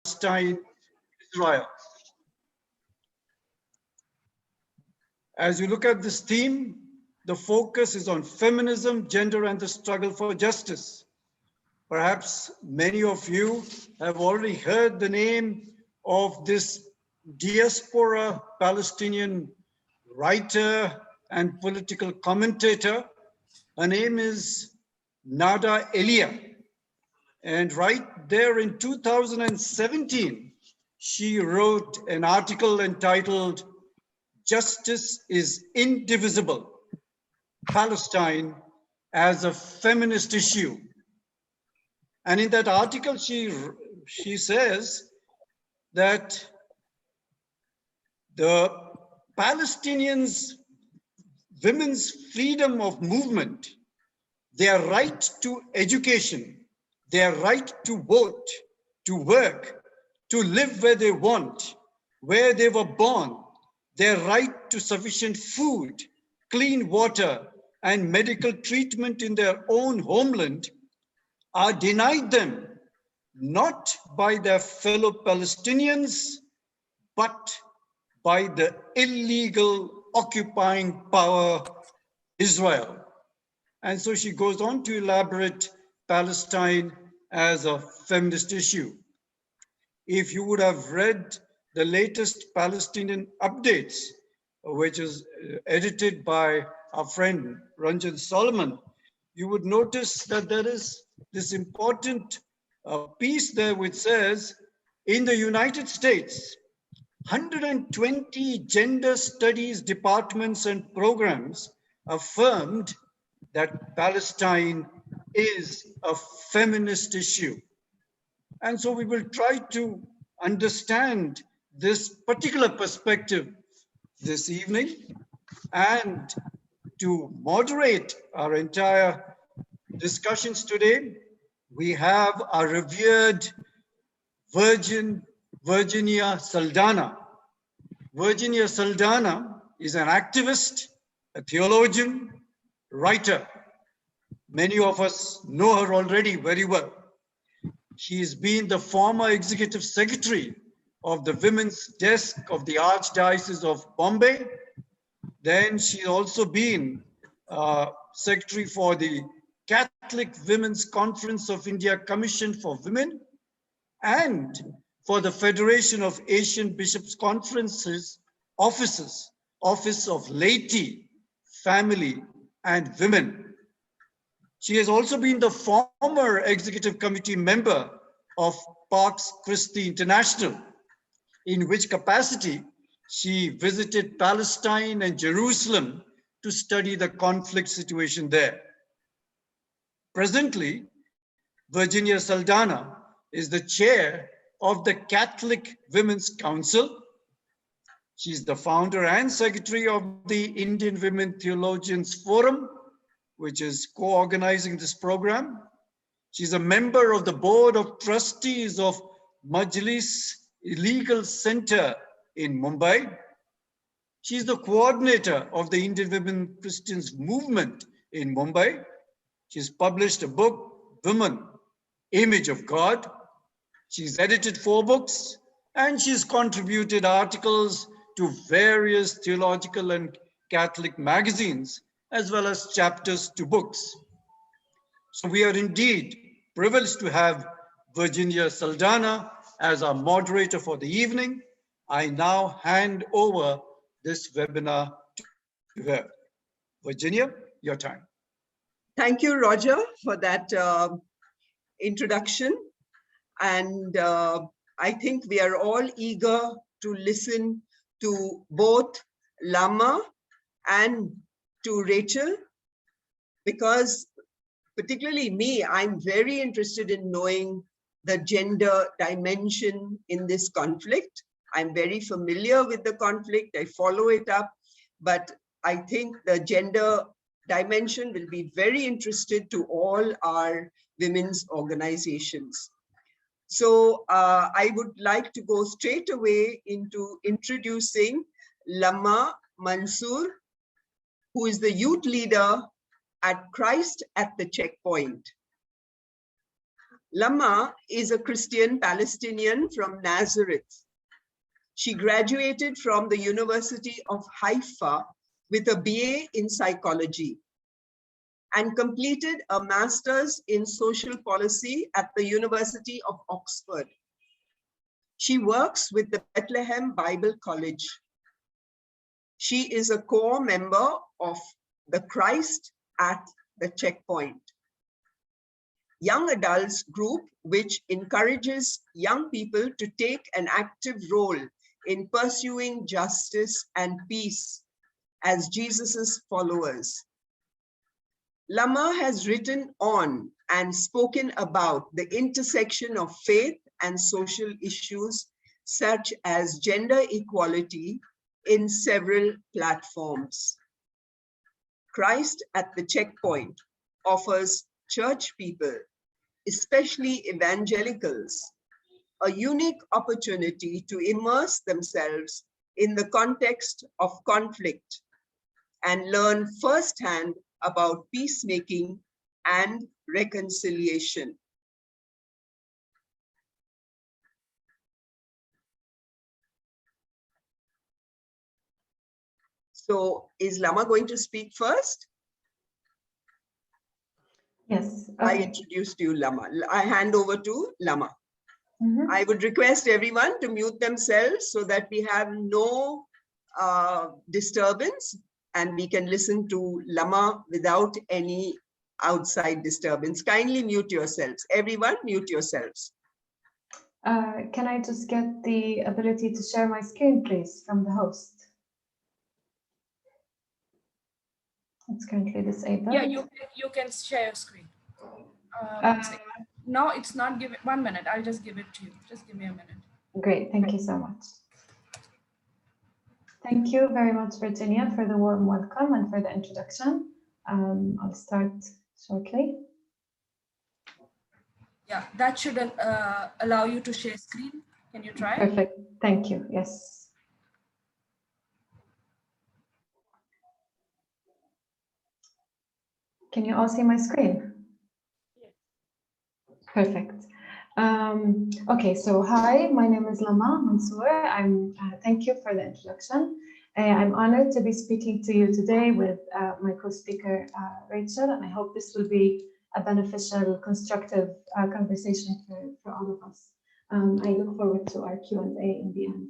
Palestine-Israel. As you look at this theme, the focus is on feminism, gender, and the struggle for justice. Perhaps many of you have already heard the name of this diaspora Palestinian writer and political commentator. Her name is Nada Elia. And right there in 2017, she wrote an article entitled, "Justice is Indivisible, Palestine as a Feminist Issue." And in that article, she says that the Palestinians' women's freedom of movement, their right to education, their right to vote, to work, to live where they want, where they were born, their right to sufficient food, clean water, and medical treatment in their own homeland are denied them, not by their fellow Palestinians, but by the illegal occupying power, Israel. And so she goes on to elaborate Palestine as a feminist issue. If you would have read the latest Palestinian updates, which is edited by our friend Ranjan Solomon, you would notice that there is this important piece there which says, in the United States, 120 gender studies departments and programs affirmed that Palestine is a feminist issue. And so we will try to understand this particular perspective this evening, and to moderate our entire discussions today, we have our revered Virginia Saldana. Virginia Saldana is an activist, a theologian, writer. Many of us know her already very well. She's been the former executive secretary of the Women's Desk of the Archdiocese of Bombay. Then she's also been secretary for the Catholic Women's Conference of India Commission for Women and for the Federation of Asian Bishops' Conferences Office of Laity, Family and Women. She has also been the former executive committee member of Pax Christi International, in which capacity she visited Palestine and Jerusalem to study the conflict situation there. Presently, Virginia Saldana is the chair of the Catholic Women's Council. She's the founder and secretary of the Indian Women Theologians Forum, which is co-organizing this program. She's a member of the board of trustees of Majlis Legal Center in Mumbai. She's the coordinator of the Indian Women Christians movement in Mumbai. She's published a book, Women, Image of God. She's edited 4 books, and she's contributed articles to various theological and Catholic magazines, as well as chapters to books. So we are indeed privileged to have Virginia Saldana as our moderator for the evening. I now hand over this webinar to her. Virginia, your time. Thank you, Roger, for that introduction. And I think we are all eager to listen to both Lamma and to Rachel, because particularly me, I'm very interested in knowing the gender dimension in this conflict. I'm very familiar with the conflict, I follow it up, but I think the gender dimension will be very interested to all our women's organizations. So I would like to go straight away into introducing Lamma Mansour, who is the youth leader at Christ at the Checkpoint. Lamma is a Christian Palestinian from Nazareth. She graduated from the University of Haifa with a BA in psychology and completed a master's in social policy at the University of Oxford. She works with the Bethlehem Bible College. She is a core member of the Christ at the Checkpoint, young adults group which encourages young people to take an active role in pursuing justice and peace as Jesus's followers. Lamma has written on and spoken about the intersection of faith and social issues such as gender equality in several platforms. Christ at the Checkpoint offers church people, especially evangelicals, a unique opportunity to immerse themselves in the context of conflict and learn firsthand about peacemaking and reconciliation. So is Lamma going to speak first? Yes. I Okay. introduced you, Lamma. I hand over to Lamma. I would request everyone to mute themselves so that we have no disturbance and we can listen to Lamma without any outside disturbance. Kindly mute yourselves. Everyone, mute yourselves. Can I just get the ability to share my screen, please, from the host? It's currently disabled. Yeah, you can share your screen. No, it's not given. 1 minute. I'll just give it to you. Just give me a minute. Great. Thank you so much. Thank you very much, Virginia, for the warm welcome and for the introduction. I'll start shortly. Yeah, that should allow you to share screen. Can you try? Perfect. Thank you. Yes. Can you all see my screen? Yes. Perfect. Okay, so hi, my name is Lamma Mansour. Thank you for the introduction. I'm honored to be speaking to you today with my co-speaker, Rachel, and I hope this will be a beneficial, constructive conversation for all of us. I look forward to our Q&A in the end.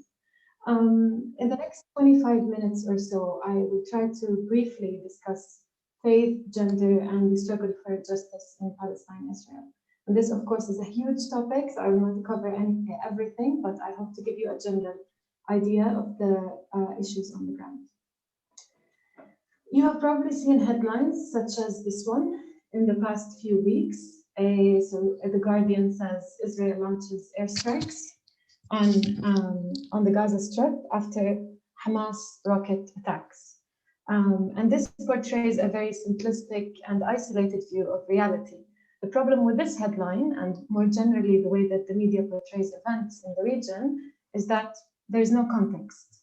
In the next 25 minutes or so, I will try to briefly discuss faith, gender, and the struggle for justice in Palestine-Israel. And this, of course, is a huge topic, so I will not cover everything, but I hope to give you a general idea of the issues on the ground. You have probably seen headlines such as this one in the past few weeks. So The Guardian says Israel launches airstrikes on the Gaza Strip after Hamas rocket attacks. And this portrays a very simplistic and isolated view of reality. The problem with this headline, and more generally the way that the media portrays events in the region, is that there is no context.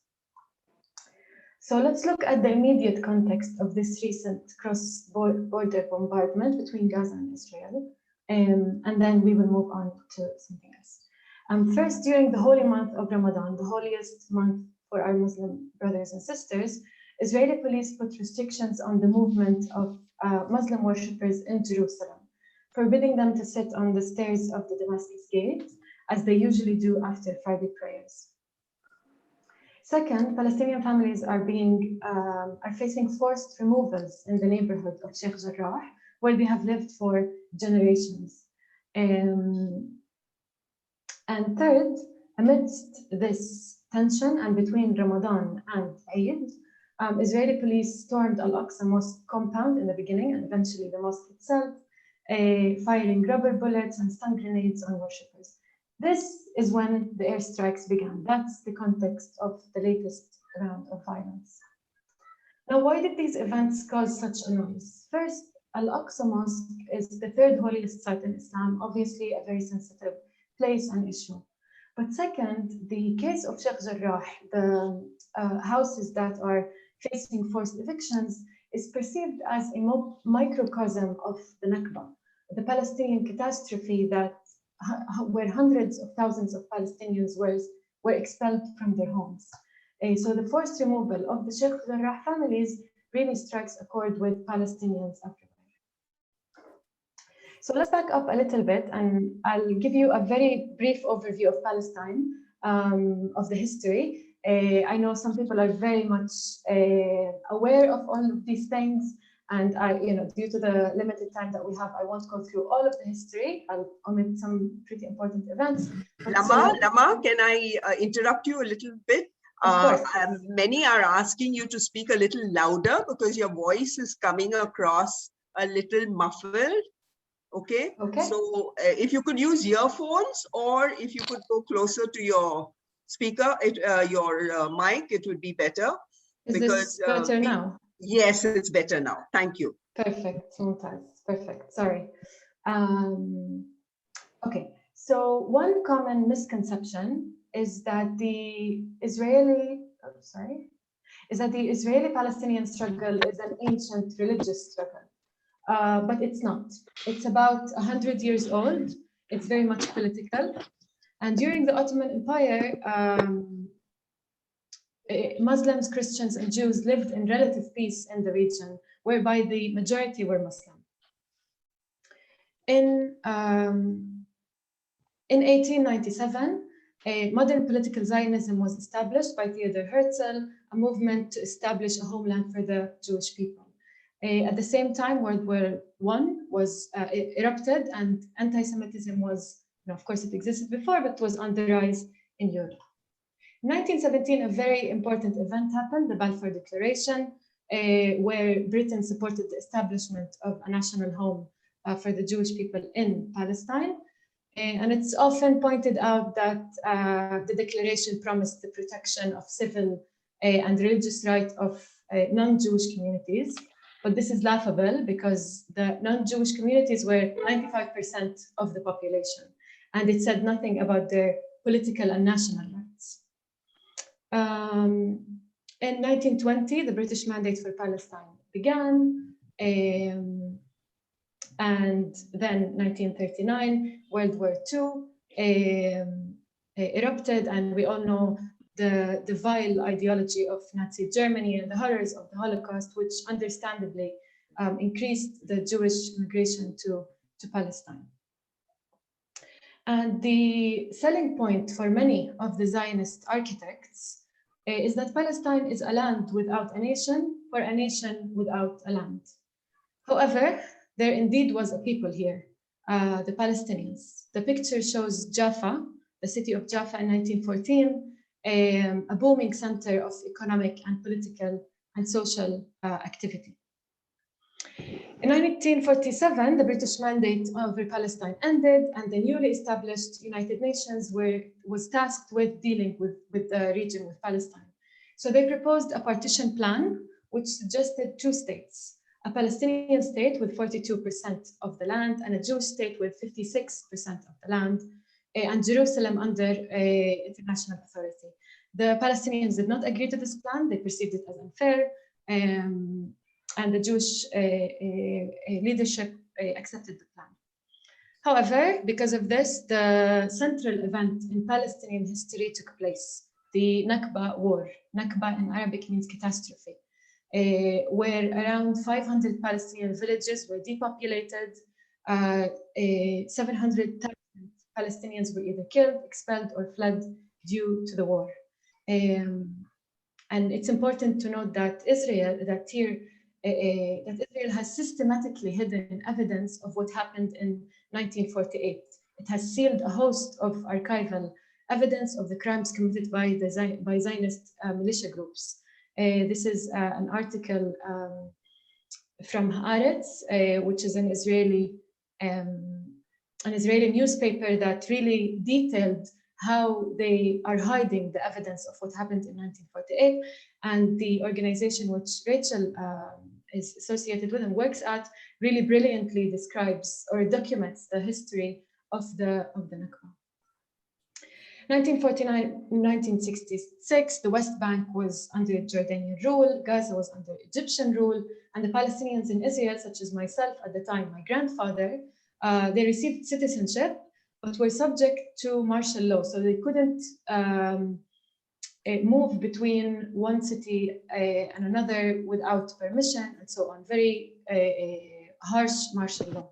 So let's look at the immediate context of this recent cross-border bombardment between Gaza and Israel, and then we will move on to something else. First, during the holy month of Ramadan, the holiest month for our Muslim brothers and sisters, Israeli police put restrictions on the movement of Muslim worshippers in Jerusalem, forbidding them to sit on the stairs of the Damascus Gate, as they usually do after Friday prayers. Second, Palestinian families are facing forced removals in the neighborhood of Sheikh Jarrah, where they have lived for generations. And third, amidst this tension and between Ramadan and Eid, Israeli police stormed Al-Aqsa Mosque compound in the beginning and eventually the mosque itself, firing rubber bullets and stun grenades on worshippers. This is when the airstrikes began. That's the context of the latest round of violence. Now, why did these events cause such a noise? First, Al-Aqsa Mosque is the third holiest site in Islam, obviously a very sensitive place and issue. But second, the case of Sheikh Jarrah, the houses that are facing forced evictions, is perceived as a microcosm of the Nakba, the Palestinian catastrophe that where hundreds of thousands of Palestinians were expelled from their homes. So the forced removal of the Sheikh Jarrah families really strikes a chord with Palestinians everywhere. So let's back up a little bit, and I'll give you a very brief overview of Palestine, of the history. I know some people are very much aware of all of these things, and due to the limited time that we have, I won't go through all of the history. I'll omit some pretty important events. Lamma, can I interrupt you a little bit? Many are asking you to speak a little louder because your voice is coming across a little muffled. Okay. So if you could use earphones, or if you could go closer to your speaker, your mic, it would be better. Is this better now? Yes, it's better now. Thank you. Perfect. Perfect. Sorry. Okay. So one common misconception is that the Israeli-Palestinian struggle is an ancient religious struggle. But it's not. It's about 100 years old. It's very much political. And during the Ottoman Empire, Muslims, Christians, and Jews lived in relative peace in the region, whereby the majority were Muslim. In 1897, a modern political Zionism was established by Theodor Herzl, a movement to establish a homeland for the Jewish people. At the same time, World War I was erupted, and anti-Semitism was, of course, it existed before, but was on the rise in Europe. In 1917, a very important event happened, the Balfour Declaration, where Britain supported the establishment of a national home for the Jewish people in Palestine. And it's often pointed out that the declaration promised the protection of civil and religious rights of non-Jewish communities. But this is laughable because the non-Jewish communities were 95% of the population, and it said nothing about their political and national rights. In 1920, the British Mandate for Palestine began, and then 1939, World War II erupted, and we all know the vile ideology of Nazi Germany and the horrors of the Holocaust, which understandably increased the Jewish immigration to Palestine. And the selling point for many of the Zionist architects is that Palestine is a land without a nation, or a nation without a land. However, there indeed was a people here, the Palestinians. The picture shows Jaffa, the city of Jaffa in 1914, a booming center of economic and political and social activity. In 1947, the British mandate over Palestine ended, and the newly established United Nations was tasked with dealing with the region, with Palestine. So they proposed a partition plan, which suggested two states: a Palestinian state with 42% of the land, and a Jewish state with 56% of the land, and Jerusalem under international authority. The Palestinians did not agree to this plan. They perceived it as unfair, and the Jewish leadership accepted the plan. However, because of this, the central event in Palestinian history took place, the Nakba War. Nakba in Arabic means catastrophe, where around 500 Palestinian villages were depopulated, 700,000 Palestinians were either killed, expelled, or fled due to the war. And it's important to note that Israel has systematically hidden evidence of what happened in 1948. It has sealed a host of archival evidence of the crimes committed by Zionist militia groups. This is an article from Haaretz, which is an Israeli newspaper that really detailed how they are hiding the evidence of what happened in 1948. And the organization which Rachel is associated with and works at really brilliantly describes or documents the history of the Nakba. 1949-1966, the West Bank was under Jordanian rule, Gaza was under Egyptian rule, and the Palestinians in Israel, such as myself at the time, my grandfather, they received citizenship, but were subject to martial law. So they couldn't move between one city and another without permission and so on. Very harsh martial law.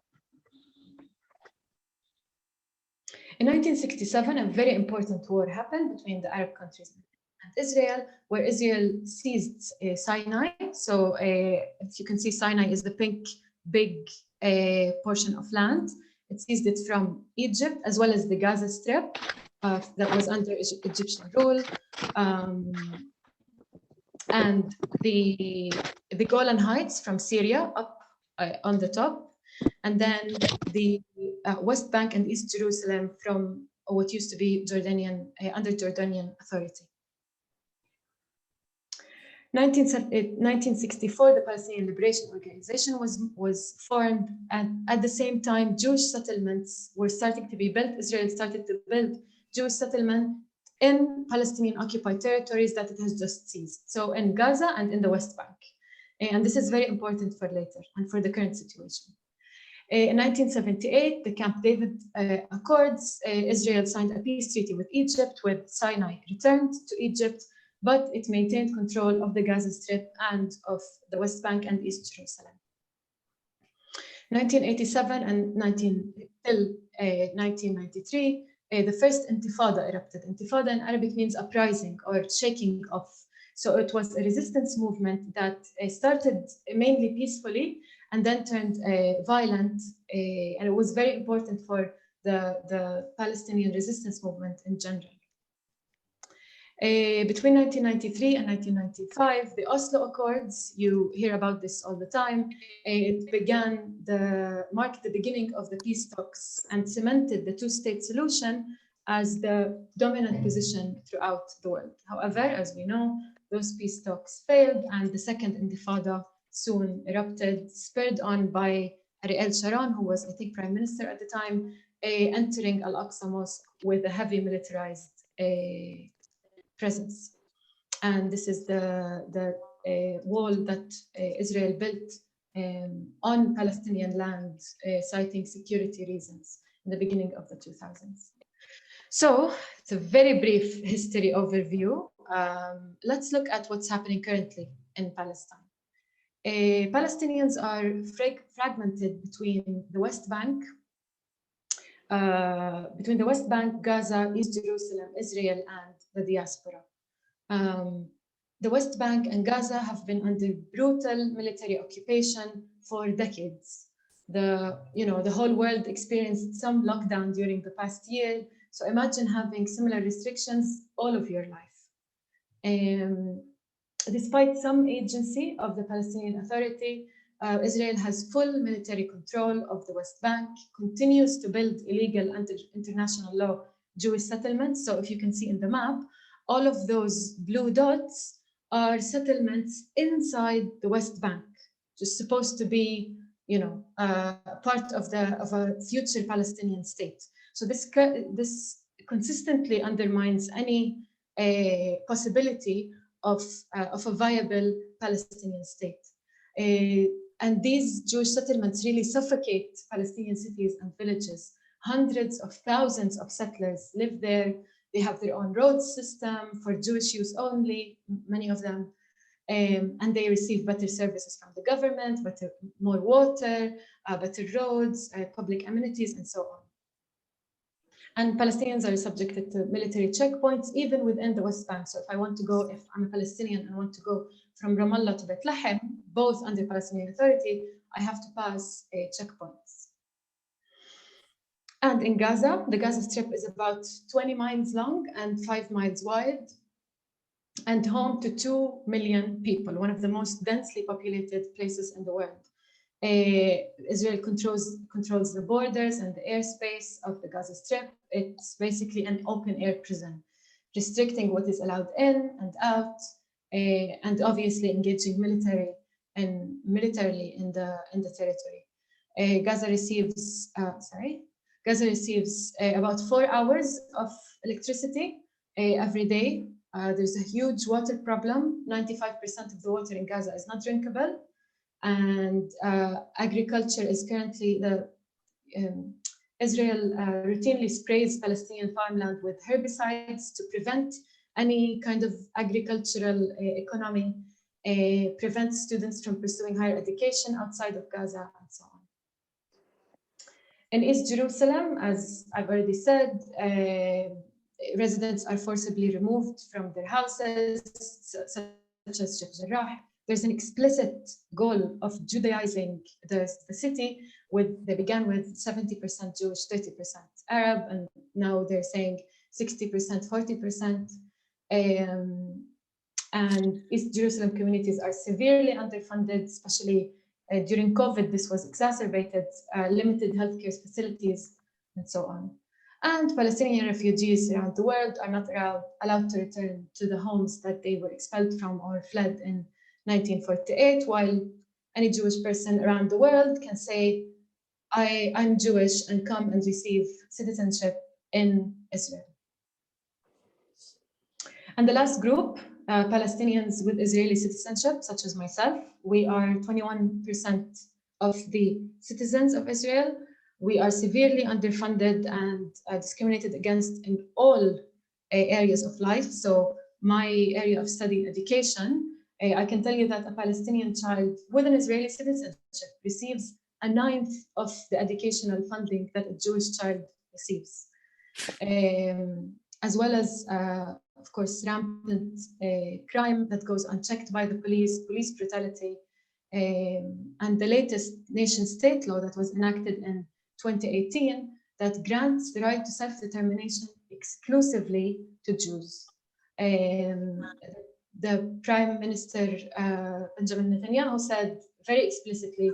In 1967, a very important war happened between the Arab countries and Israel, where Israel seized Sinai. So if you can see, Sinai is the pink big portion of land. It seized it from Egypt, as well as the Gaza Strip that was under Egyptian rule. And the Golan Heights from Syria up on the top. And then the West Bank and East Jerusalem from what used to be Jordanian, under Jordanian authority. 1964, the Palestinian Liberation Organization was formed, and at the same time, Jewish settlements were starting to be built. Israel started to build Jewish settlement in Palestinian occupied territories that it has just seized. So in Gaza and in the West Bank. And this is very important for later and for the current situation. In 1978, the Camp David Accords, Israel signed a peace treaty with Egypt, with Sinai returned to Egypt, but it maintained control of the Gaza Strip and of the West Bank and East Jerusalem. 1987 and 1993, the first intifada erupted. Intifada in Arabic means uprising or shaking off. So it was a resistance movement that started mainly peacefully and then turned violent. And it was very important for the Palestinian resistance movement in general. Between 1993 and 1995, the Oslo Accords, you hear about this all the time, it marked the beginning of the peace talks and cemented the two-state solution as the dominant position throughout the world. However, as we know, those peace talks failed and the second intifada soon erupted, spurred on by Ariel Sharon, who was, I think, Prime Minister at the time, entering Al-Aqsa Mosque with a heavy militarized presence. And this is the wall that Israel built on Palestinian land, citing security reasons in the beginning of the 2000s. So it's a very brief history overview. Let's look at what's happening currently in Palestine. Palestinians are fragmented between the West Bank, Gaza, East Jerusalem, Israel, and the diaspora. The West Bank and Gaza have been under brutal military occupation for decades. The whole world experienced some lockdown during the past year. So imagine having similar restrictions all of your life. Despite some agency of the Palestinian Authority, Israel has full military control of the West Bank, continues to build illegal under international law Jewish settlements. So if you can see in the map, all of those blue dots are settlements inside the West Bank, which is supposed to be, part of a future Palestinian state. So this consistently undermines any possibility of a viable Palestinian state. And these Jewish settlements really suffocate Palestinian cities and villages. Hundreds of thousands of settlers live there. They have their own road system for Jewish use only, many of them. And they receive better services from the government, more water, better roads, public amenities, and so on. And Palestinians are subjected to military checkpoints, even within the West Bank. So if I'm a Palestinian and want to go from Ramallah to Bethlehem, both under Palestinian Authority, I have to pass checkpoints. And in Gaza, the Gaza Strip is about 20 miles long and 5 miles wide, and home to 2 million people, one of the most densely populated places in the world. Israel controls the borders and the airspace of the Gaza Strip. It's basically an open air prison, restricting what is allowed in and out, and obviously engaging militarily in the territory. Gaza receives about 4 hours of electricity every day. There's a huge water problem. 95% of the water in Gaza is not drinkable. And agriculture is currently Israel routinely sprays Palestinian farmland with herbicides to prevent any kind of agricultural economy, prevents students from pursuing higher education outside of Gaza, and so on. In East Jerusalem, as I've already said, residents are forcibly removed from their houses, such as Sheikh Jarrah. There's an explicit goal of Judaizing the city. They began with 70% Jewish, 30% Arab, and now they're saying 60%, 40%. And East Jerusalem communities are severely underfunded, especially during COVID. This was exacerbated, limited healthcare facilities, and so on. And Palestinian refugees around the world are not allowed to return to the homes that they were expelled from or fled in 1948, while any Jewish person around the world can say, I'm Jewish, and come and receive citizenship in Israel. And the last group, Palestinians with Israeli citizenship, such as myself, we are 21% of the citizens of Israel. We are severely underfunded and discriminated against in all areas of life. So my area of study, education, I can tell you that a Palestinian child with an Israeli citizenship receives 1/9 of the educational funding that a Jewish child receives, as well as, of course, rampant crime that goes unchecked by the police brutality, and the latest nation-state law that was enacted in 2018 that grants the right to self-determination exclusively to Jews. The Prime Minister Benjamin Netanyahu said very explicitly,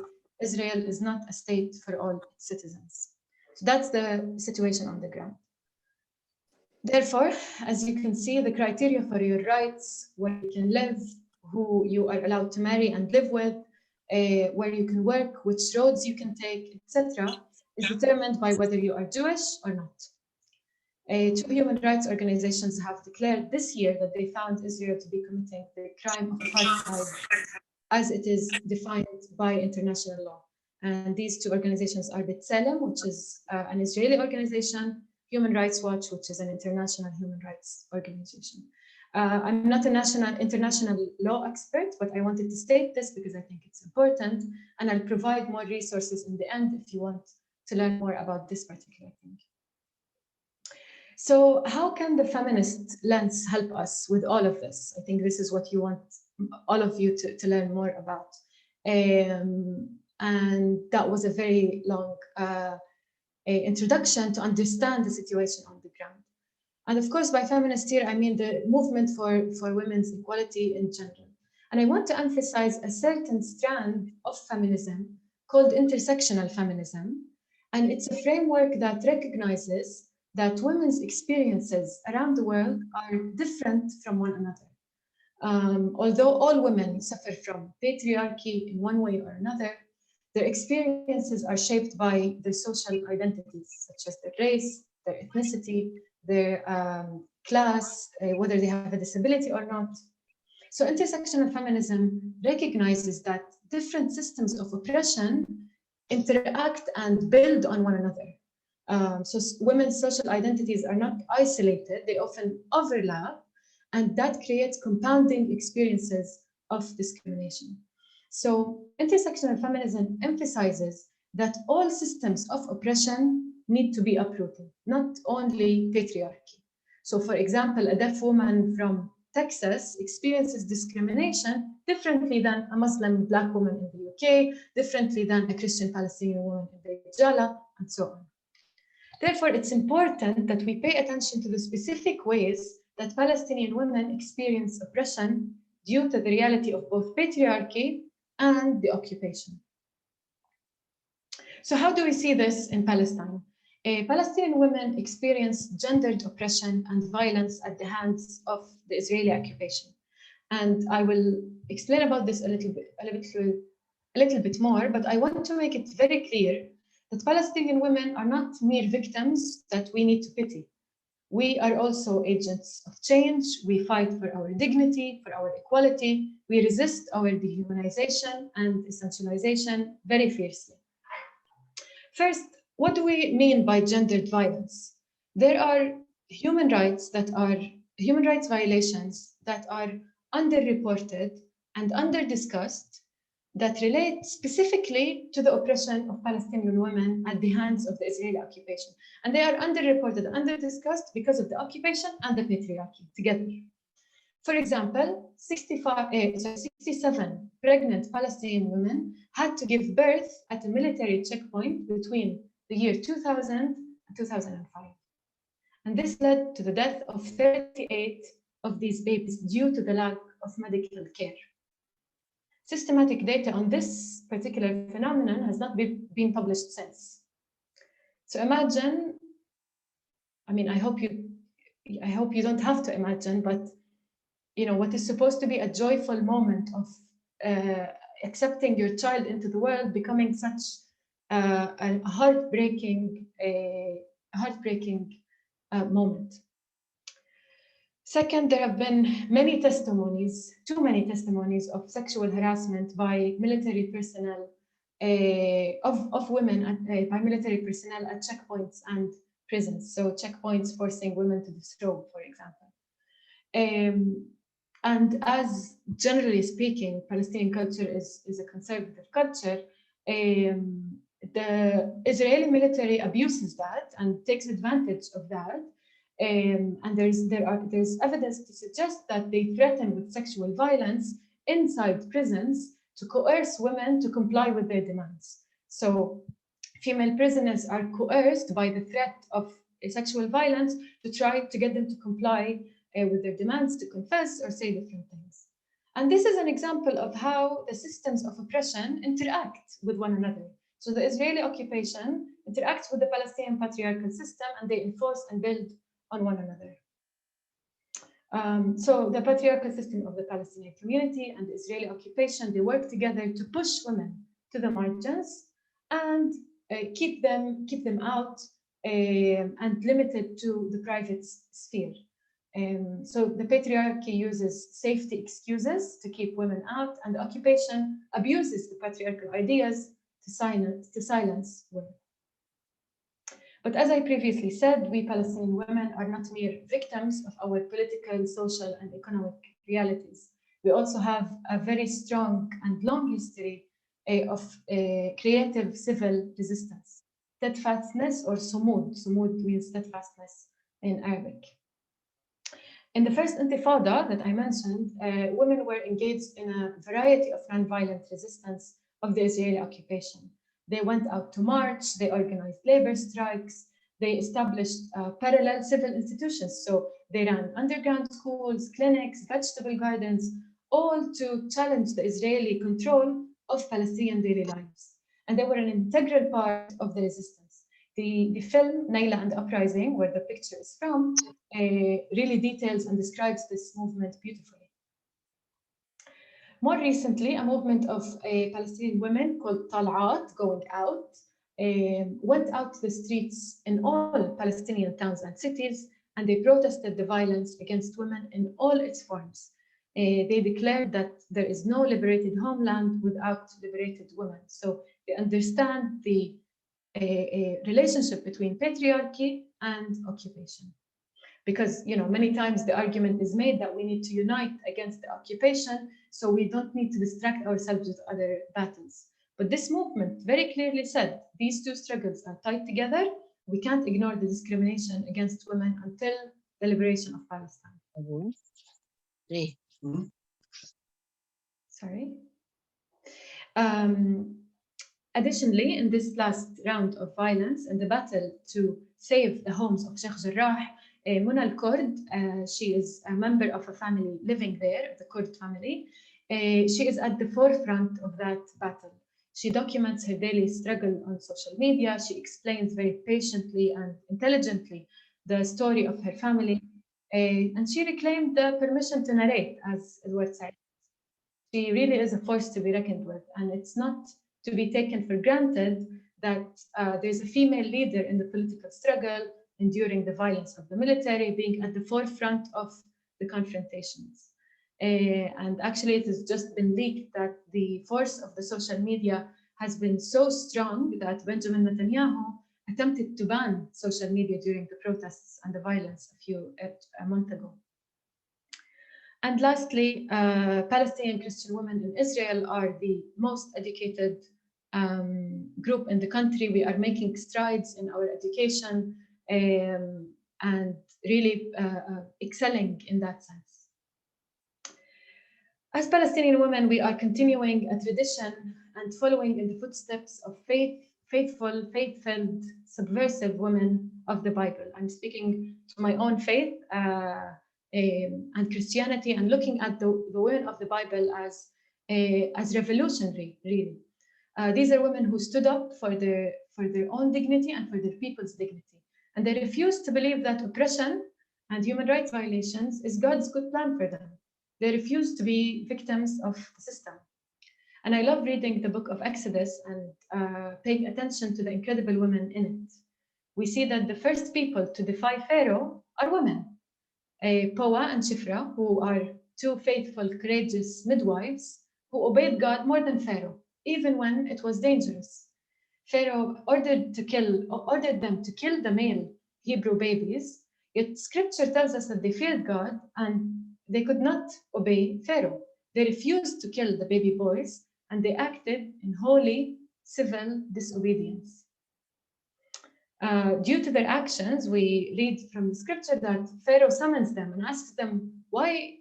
Israel is not a state for all its citizens. So that's the situation on the ground. Therefore, as you can see, the criteria for your rights, where you can live, who you are allowed to marry and live with, where you can work, which roads you can take, etc., is determined by whether you are Jewish or not. Two human rights organizations have declared this year that they found Israel to be committing the crime of apartheid as it is defined by international law. And these two organizations are B'Tselem, which is an Israeli organization, Human Rights Watch, which is an international human rights organization. I'm not an international law expert, but I wanted to state this because I think it's important, and I'll provide more resources in the end if you want to learn more about this particular thing. So how can the feminist lens help us with all of this? I think this is what you want all of you to learn more about. And that was a very long introduction to understand the situation on the ground. And of course, by feminist here, I mean the movement for women's equality in general. And I want to emphasize a certain strand of feminism called intersectional feminism. And it's a framework that recognizes that women's experiences around the world are different from one another. Although all women suffer from patriarchy in one way or another, their experiences are shaped by their social identities, such as their race, their ethnicity, their class, whether they have a disability or not. So intersectional feminism recognizes that different systems of oppression interact and build on one another. So women's social identities are not isolated, they often overlap, and that creates compounding experiences of discrimination. So intersectional feminism emphasizes that all systems of oppression need to be uprooted, not only patriarchy. So for example, a deaf woman from Texas experiences discrimination differently than a Muslim Black woman in the UK, differently than a Christian Palestinian woman in the Jala, and so on. Therefore, it's important that we pay attention to the specific ways that Palestinian women experience oppression due to the reality of both patriarchy and the occupation. So how do we see this in Palestine? Palestinian women experience gendered oppression and violence at the hands of the Israeli occupation. And I will explain about this a little bit more, but I want to make it very clear that Palestinian women are not mere victims that we need to pity. We are also agents of change. We fight for our dignity, for our equality. We resist our dehumanization and essentialization very fiercely. First, what do we mean by gendered violence? There are human rights violations that are underreported and underdiscussed that relate specifically to the oppression of Palestinian women at the hands of the Israeli occupation. And they are underreported, underdiscussed because of the occupation and the patriarchy together. For example, 67 pregnant Palestinian women had to give birth at a military checkpoint between the year 2000 and 2005. And this led to the death of 38 of these babies due to the lack of medical care. Systematic data on this particular phenomenon has not been published since. So imagine, I mean, I hope you don't have to imagine, but what is supposed to be a joyful moment of accepting your child into the world becoming such a heartbreaking moment. Second, there have been too many testimonies of sexual harassment by military personnel, of women by military personnel at checkpoints and prisons. So checkpoints forcing women to disrobe, for example. And as generally speaking, Palestinian culture is a conservative culture, the Israeli military abuses that and takes advantage of that. And there's evidence to suggest that they threaten with sexual violence inside prisons to coerce women to comply with their demands. So female prisoners are coerced by the threat of sexual violence to try to get them to comply with their demands, to confess or say different things. And this is an example of how the systems of oppression interact with one another. So the Israeli occupation interacts with the Palestinian patriarchal system, and they enforce and build on one another. So the patriarchal system of the Palestinian community and the Israeli occupation, they work together to push women to the margins and keep them out and limited to the private sphere. So the patriarchy uses safety excuses to keep women out, and the occupation abuses the patriarchal ideas to silence women. But as I previously said, we Palestinian women are not mere victims of our political, social, and economic realities. We also have a very strong and long history of creative civil resistance. Steadfastness, or sumud. Sumud means steadfastness in Arabic. In the first intifada that I mentioned, women were engaged in a variety of non-violent resistance of the Israeli occupation. They went out to march, they organized labor strikes, they established parallel civil institutions. So they ran underground schools, clinics, vegetable gardens, all to challenge the Israeli control of Palestinian daily lives. And they were an integral part of the resistance. The film Naila and Uprising, where the picture is from, really details and describes this movement beautifully. More recently, a movement of Palestinian women called Tal'at, going out, went out to the streets in all Palestinian towns and cities, and they protested the violence against women in all its forms. They declared that there is no liberated homeland without liberated women. So they understand the relationship between patriarchy and occupation. Because many times the argument is made that we need to unite against the occupation, so we don't need to distract ourselves with other battles. But this movement very clearly said these two struggles are tied together. We can't ignore the discrimination against women until the liberation of Palestine. Sorry. Additionally, in this last round of violence and the battle to save the homes of Sheikh Jarrah, Muna al-Kurd, she is a member of a family living there, the Kurd family. She is at the forefront of that battle. She documents her daily struggle on social media. She explains very patiently and intelligently the story of her family. And she reclaimed the permission to narrate, as Edward said. She really is a force to be reckoned with. And it's not to be taken for granted that there's a female leader in the political struggle, enduring the violence of the military, being at the forefront of the confrontations. And actually, it has just been leaked that the force of the social media has been so strong that Benjamin Netanyahu attempted to ban social media during the protests and the violence a month ago. And lastly, Palestinian Christian women in Israel are the most educated group in the country. We are making strides in our education and really excelling in that sense. As Palestinian women, we are continuing a tradition and following in the footsteps of faithful, faith-filled, subversive women of the Bible. I'm speaking to my own faith and Christianity, and looking at the women of the Bible as revolutionary, really. These are women who stood up for their own dignity and for their people's dignity. And they refused to believe that oppression and human rights violations is God's good plan for them. They refuse to be victims of the system. And I love reading the book of Exodus and paying attention to the incredible women in it. We see that the first people to defy Pharaoh are women, Poa and Shifra, who are two faithful, courageous midwives who obeyed God more than Pharaoh, even when it was dangerous. Pharaoh ordered them to kill the male Hebrew babies, yet scripture tells us that they feared God and they could not obey Pharaoh. They refused to kill the baby boys and they acted in holy civil disobedience. Due to their actions, we read from the scripture that Pharaoh summons them and asks them, why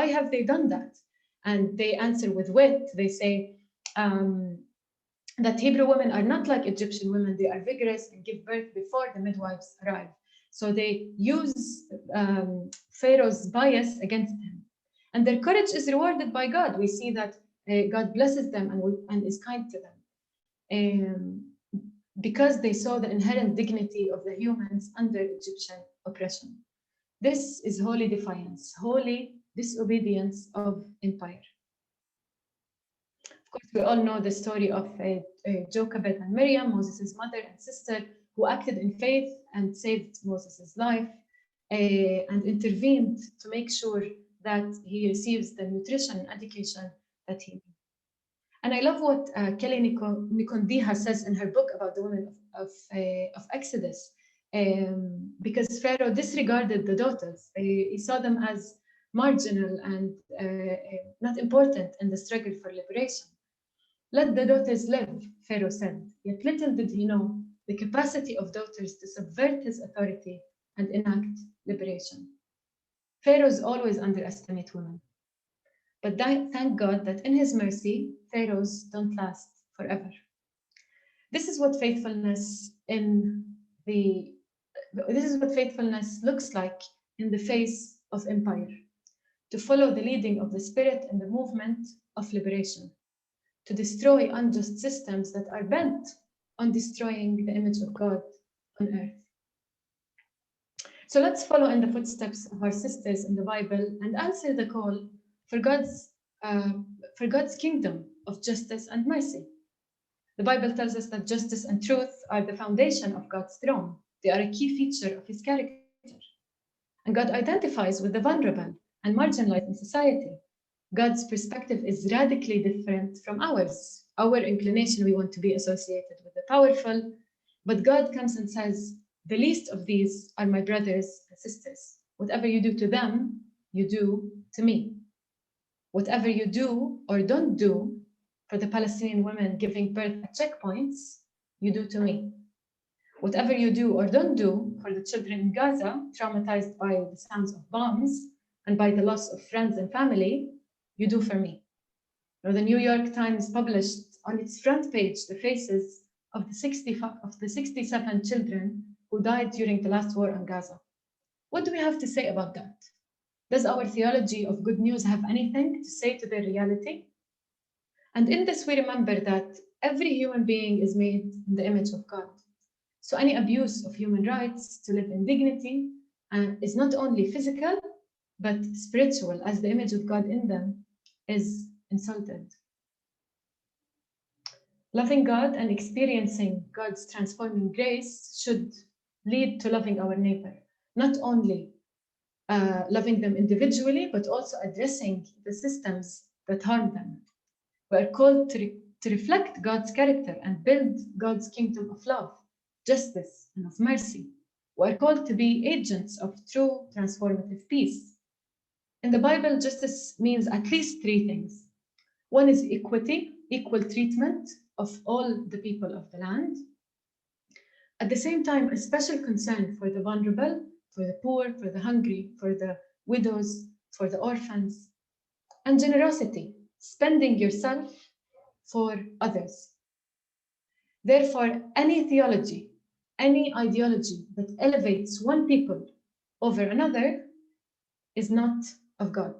have they done that? And they answer with wit. They say that Hebrew women are not like Egyptian women. They are vigorous and give birth before the midwives arrive. So they use Pharaoh's bias against him. And their courage is rewarded by God. We see that God blesses them and is kind to them. Because they saw the inherent dignity of the humans under Egyptian oppression. This is holy defiance, holy disobedience of empire. Of course, we all know the story of Jochebed and Miriam, Moses' mother and sister, who acted in faith and saved Moses' life and intervened to make sure that he receives the nutrition and education that he needs. And I love what Kelly Nikondiha says in her book about the women of Exodus, because Pharaoh disregarded the daughters. He saw them as marginal and not important in the struggle for liberation. Let the daughters live, Pharaoh said, yet little did he know the capacity of daughters to subvert his authority and enact liberation. Pharaohs always underestimate women. But thank God that in his mercy, pharaohs don't last forever. This is what faithfulness looks like in the face of empire. To follow the leading of the spirit in the movement of liberation. To destroy unjust systems that are bent on destroying the image of God on earth. So let's follow in the footsteps of our sisters in the Bible and answer the call for God's kingdom of justice and mercy. The Bible tells us that justice and truth are the foundation of God's throne. They are a key feature of his character. And God identifies with the vulnerable and marginalized in society. God's perspective is radically different from ours. Our inclination, we want to be associated with the powerful, but God comes and says, the least of these are my brothers and sisters. Whatever you do to them, you do to me. Whatever you do or don't do for the Palestinian women giving birth at checkpoints, you do to me. Whatever you do or don't do for the children in Gaza, traumatized by the sounds of bombs and by the loss of friends and family, you do for me. Now, the New York Times published on its front page the faces of the 67 children who died during the last war on Gaza. What do we have to say about that? Does our theology of good news have anything to say to their reality? And in this, we remember that every human being is made in the image of God. So any abuse of human rights to live in dignity is not only physical, but spiritual, as the image of God in them is insulted. Loving God and experiencing God's transforming grace should lead to loving our neighbor, not only loving them individually, but also addressing the systems that harm them. We are called to reflect God's character and build God's kingdom of love, justice, and of mercy. We are called to be agents of true transformative peace. In the Bible, justice means at least three things. One is equity, equal treatment of all the people of the land. At the same time, a special concern for the vulnerable, for the poor, for the hungry, for the widows, for the orphans. And generosity, spending yourself for others. Therefore, any theology, any ideology that elevates one people over another is not of God.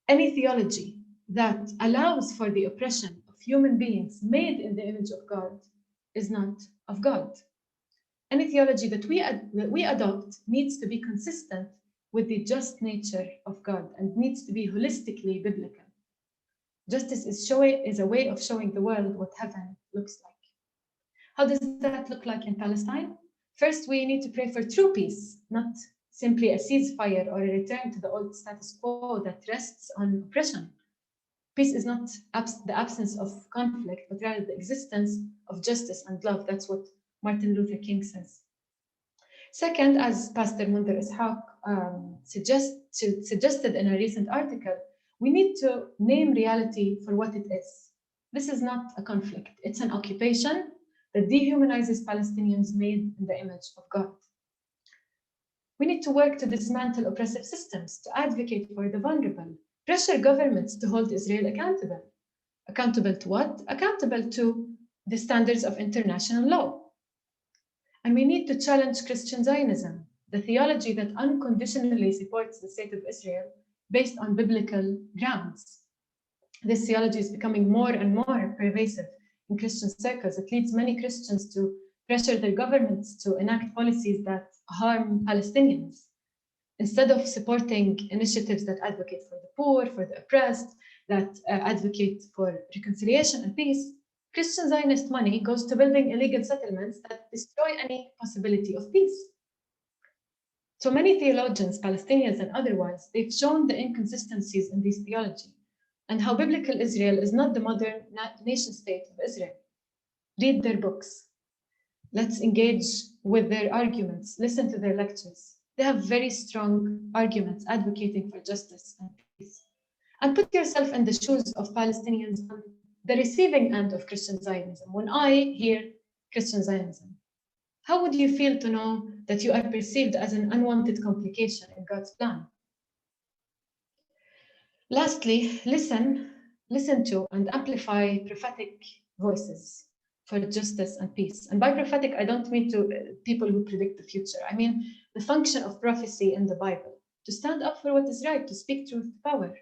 Any theology that allows for the oppression of human beings made in the image of God is not of God. Any theology that we adopt needs to be consistent with the just nature of God and needs to be holistically biblical. Justice is a way of showing the world what heaven looks like. How does that look like in Palestine? First, we need to pray for true peace, not simply a ceasefire or a return to the old status quo that rests on oppression. Peace is not the absence of conflict, but rather the existence of justice and love. That's what Martin Luther King says. Second, as Pastor Mundir Ishaq suggested in a recent article, we need to name reality for what it is. This is not a conflict. It's an occupation that dehumanizes Palestinians made in the image of God. We need to work to dismantle oppressive systems, to advocate for the vulnerable, pressure governments to hold Israel accountable. Accountable to what? Accountable to the standards of international law. And we need to challenge Christian Zionism, the theology that unconditionally supports the state of Israel based on biblical grounds. This theology is becoming more and more pervasive in Christian circles. It leads many Christians to pressure their governments to enact policies that harm Palestinians. Instead of supporting initiatives that advocate for the poor, for the oppressed, that advocate for reconciliation and peace, Christian Zionist money goes to building illegal settlements that destroy any possibility of peace. So many theologians, Palestinians and otherwise, they've shown the inconsistencies in this theology and how biblical Israel is not the modern nation state of Israel. Read their books. Let's engage with their arguments, listen to their lectures. They have very strong arguments advocating for justice and peace. And put yourself in the shoes of Palestinians on the receiving end of Christian Zionism. When I hear Christian Zionism, how would you feel to know that you are perceived as an unwanted complication in God's plan? Lastly, listen to and amplify prophetic voices for justice and peace. And by prophetic, I don't mean to people who predict the future. I mean the function of prophecy in the Bible, to stand up for what is right, to speak truth to power,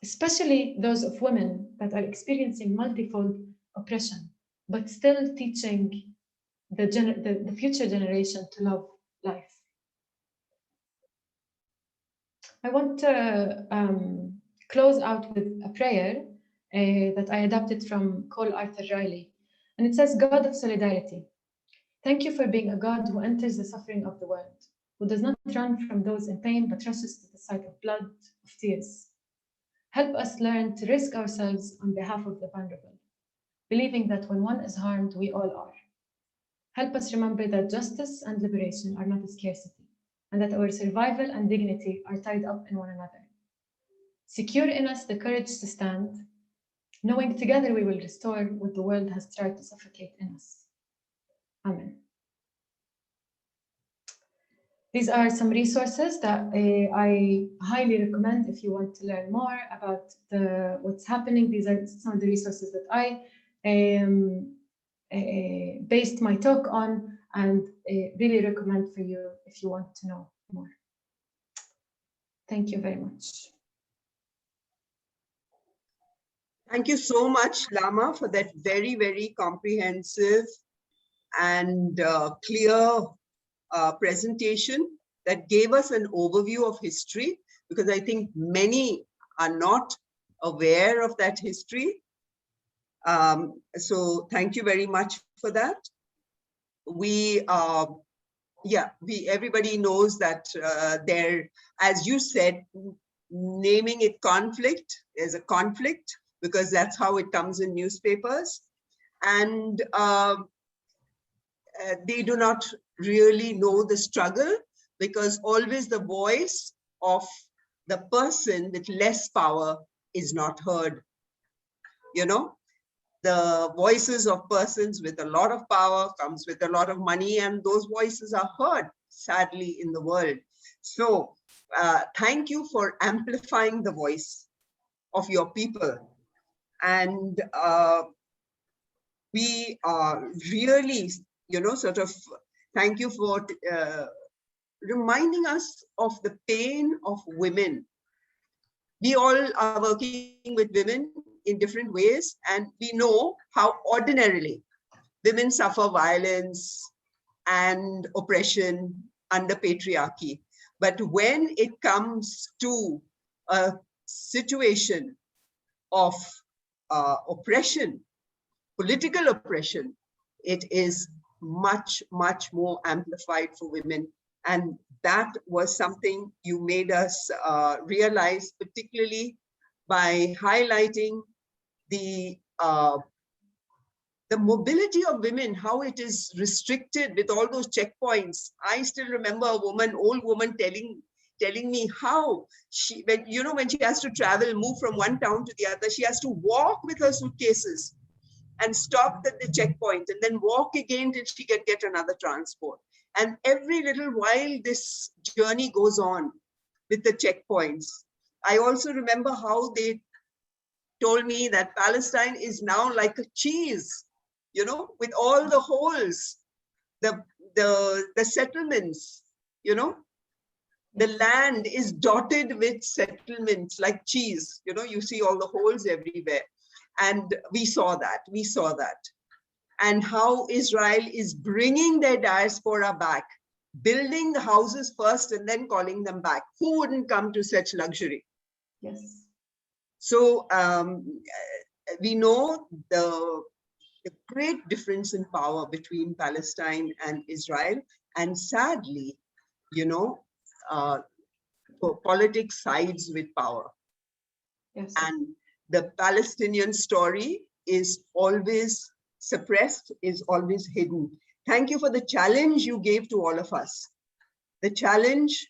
especially those of women that are experiencing multifold oppression, but still teaching the future generation to love life. I want to close out with a prayer that I adapted from Cole Arthur Riley. And it says, God of solidarity, thank you for being a God who enters the suffering of the world, who does not run from those in pain, but rushes to the sight of blood, of tears. Help us learn to risk ourselves on behalf of the vulnerable, believing that when one is harmed, we all are. Help us remember that justice and liberation are not a scarcity, and that our survival and dignity are tied up in one another. Secure in us the courage to stand, knowing together we will restore what the world has tried to suffocate in us. Amen. These are some resources that I highly recommend if you want to learn more about what's happening. These are some of the resources that I based my talk on and really recommend for you if you want to know more. Thank you very much. Thank you so much, Lamma, for that very, very comprehensive and clear presentation that gave us an overview of history, because I think many are not aware of that history. So thank you very much for that. Everybody knows that there, as you said, naming it conflict is a conflict, because that's how it comes in newspapers. And they do not really know the struggle, because always the voice of the person with less power is not heard. You know, the voices of persons with a lot of power comes with a lot of money, and those voices are heard, sadly, in the world. So thank you for amplifying the voice of your people. And we are really, you know, sort of, thank you for reminding us of the pain of women. We all are working with women in different ways, and we know how ordinarily women suffer violence and oppression under patriarchy. But when it comes to a situation of oppression, political oppression, it is much, much more amplified for women. And that was something you made us realize, particularly by highlighting the mobility of women, how it is restricted with all those checkpoints. I still remember a woman, old woman, telling me how she, when she has to travel, move from one town to the other, she has to walk with her suitcases and stop at the checkpoint and then walk again till she can get another transport. And every little while this journey goes on with the checkpoints. I also remember how they told me that Palestine is now like a cheese, you know, with all the holes, the settlements, you know, the land is dotted with settlements like cheese, you know, you see all the holes everywhere. And we saw that. And how Israel is bringing their diaspora back, building the houses first and then calling them back. Who wouldn't come to such luxury? Yes. So we know the great difference in power between Palestine and Israel. And sadly, you know, politics sides with power. Yes. And the Palestinian story is always suppressed, is always hidden. Thank you for the challenge you gave to all of us. The challenge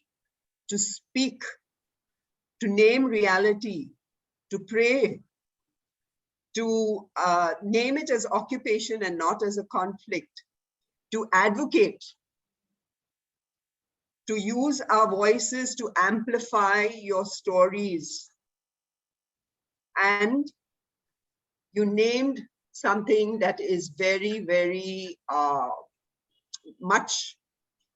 to speak, to name reality, to pray, to name it as occupation and not as a conflict, to advocate, to use our voices to amplify your stories. And you named something that is very, very much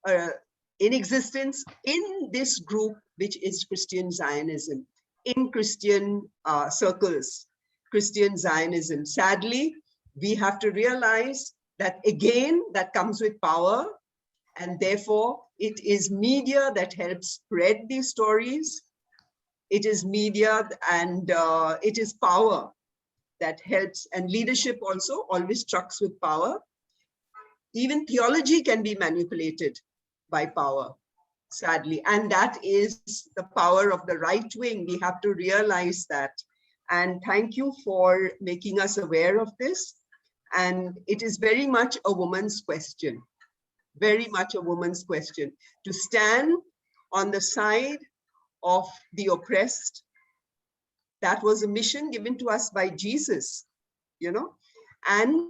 in existence in this group, which is Christian Zionism, in Christian circles, Christian Zionism. Sadly, we have to realize that again, that comes with power, and therefore it is media that helps spread these stories. It is media and it is power that helps, and leadership also always trucks with power. Even theology can be manipulated by power, sadly, and that is the power of the right wing. We have to realize that. And thank you for making us aware of this. And it is very much a woman's question, very much a woman's question, to stand on the side of the oppressed. That was a mission given to us by Jesus, you know, and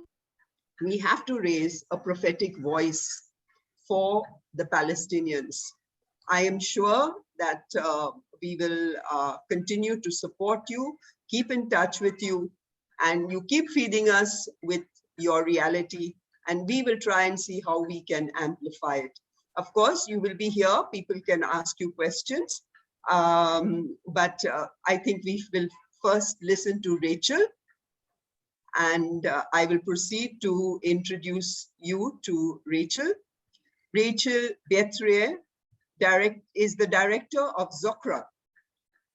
we have to raise a prophetic voice for the Palestinians. I am sure that we will continue to support you, keep in touch with you, and you keep feeding us with your reality, and we will try and see how we can amplify it. Of course, you will be here, people can ask you questions, but I think we will first listen to Rachel, and I will proceed to introduce you to Rachel. Rachel Beit Arie is the director of Zochrot.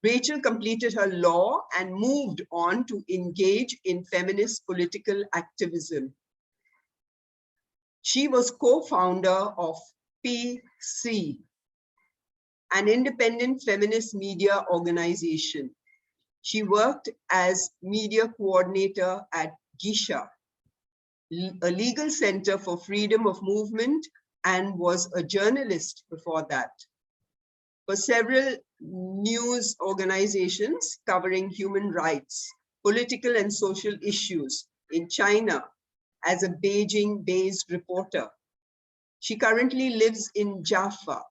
Rachel completed her law and moved on to engage in feminist political activism. She was co-founder of PC, an independent feminist media organization. She worked as media coordinator at Gisha. a legal center for freedom of movement, and was a journalist before that. For several news organizations covering human rights, political and social issues in China as a Beijing-based reporter. She currently lives in Jaffa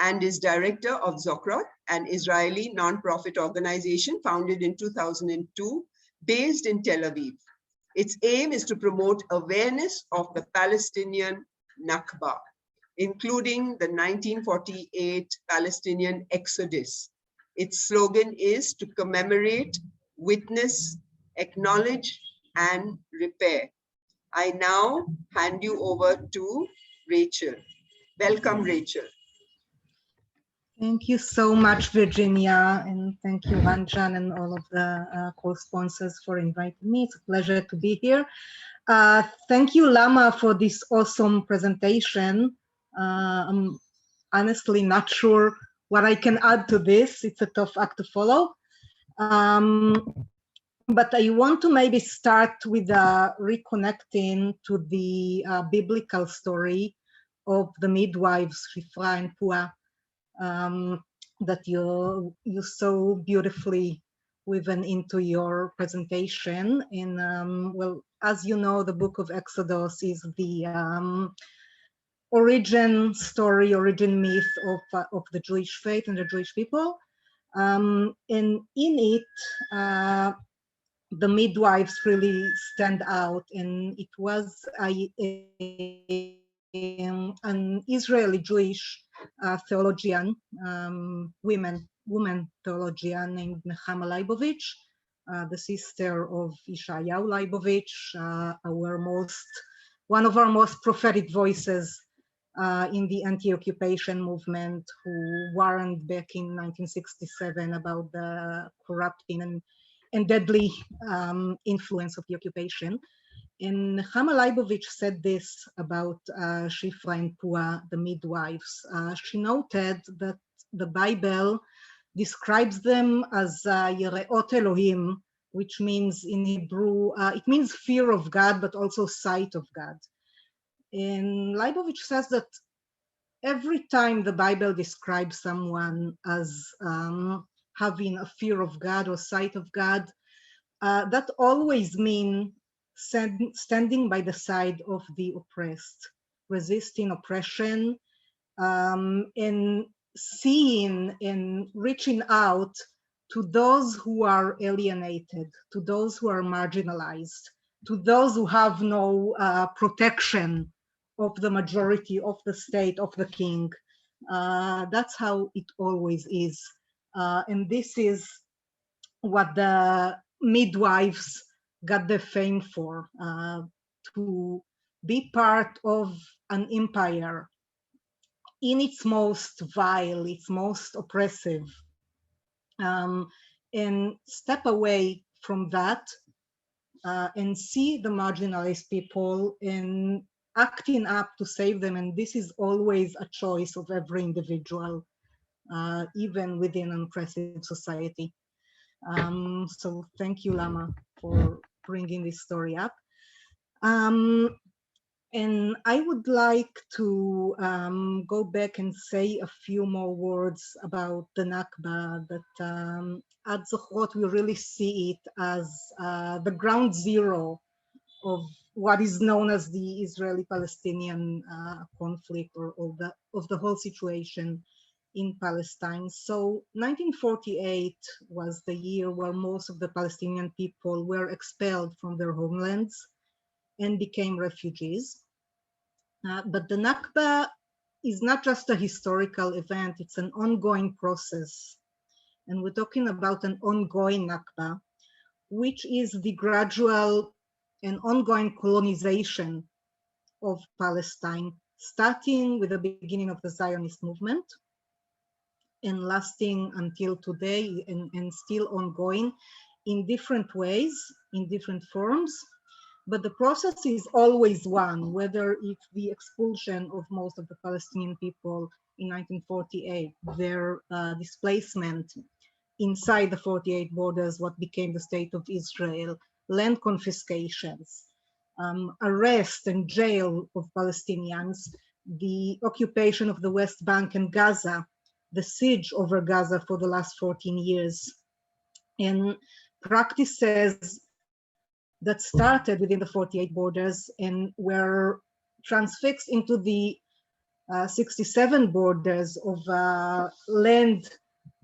and is director of Zochrot, an Israeli nonprofit organization founded in 2002, based in Tel Aviv. Its aim is to promote awareness of the Palestinian Nakba, including the 1948 Palestinian Exodus. Its slogan is to commemorate, witness, acknowledge, and repair. I now hand you over to Rachel. Welcome, Rachel. Thank you so much, Virginia, and thank you, Ranjan, and all of the co-sponsors for inviting me. It's a pleasure to be here. Thank you, Lamma, for this awesome presentation. I'm honestly not sure what I can add to this. It's a tough act to follow. But I want to maybe start with reconnecting to the biblical story of the midwives, Shifra and Pua, that you so beautifully woven into your presentation. And well, as you know, the book of Exodus is the origin story, origin myth of the Jewish faith and the Jewish people. And in it, the midwives really stand out, and it was an Israeli Jewish theologian, woman theologian named Nechama Leibovich, the sister of Yeshayahu Leibovich, one of our most prophetic voices in the anti-occupation movement, who warned back in 1967 about the corrupting and deadly influence of the occupation. And Nechama Leibovich said this about Shifra and Pua, the midwives. She noted that the Bible describes them as Yereot Elohim, which means in Hebrew, it means fear of God, but also sight of God. And Leibovich says that every time the Bible describes someone as having a fear of God or sight of God, that always means standing by the side of the oppressed, resisting oppression, and seeing and reaching out to those who are alienated, to those who are marginalized, to those who have no protection of the majority, of the state, of the king. That's how it always is. And this is what the midwives got their fame for, to be part of an empire in its most vile, its most oppressive, and step away from that and see the marginalized people and acting up to save them. And this is always a choice of every individual, even within an oppressive society. So thank you, Lamma, for bringing this story up. And I would like to go back and say a few more words about the Nakba, that at Zochrot we really see it as the ground zero of what is known as the Israeli-Palestinian conflict, or of the whole situation in Palestine. So 1948 was the year where most of the Palestinian people were expelled from their homelands and became refugees. But the Nakba is not just a historical event, it's an ongoing process. And we're talking about an ongoing Nakba, which is the gradual and ongoing colonization of Palestine, starting with the beginning of the Zionist movement and lasting until today, and still ongoing in different ways, in different forms. But the process is always one, whether it's the expulsion of most of the Palestinian people in 1948, their displacement inside the 48 borders, what became the state of Israel, land confiscations, arrest and jail of Palestinians, the occupation of the West Bank and Gaza, the siege over Gaza for the last 14 years, and practices that started within the 48 borders and were transfixed into the 67 borders of land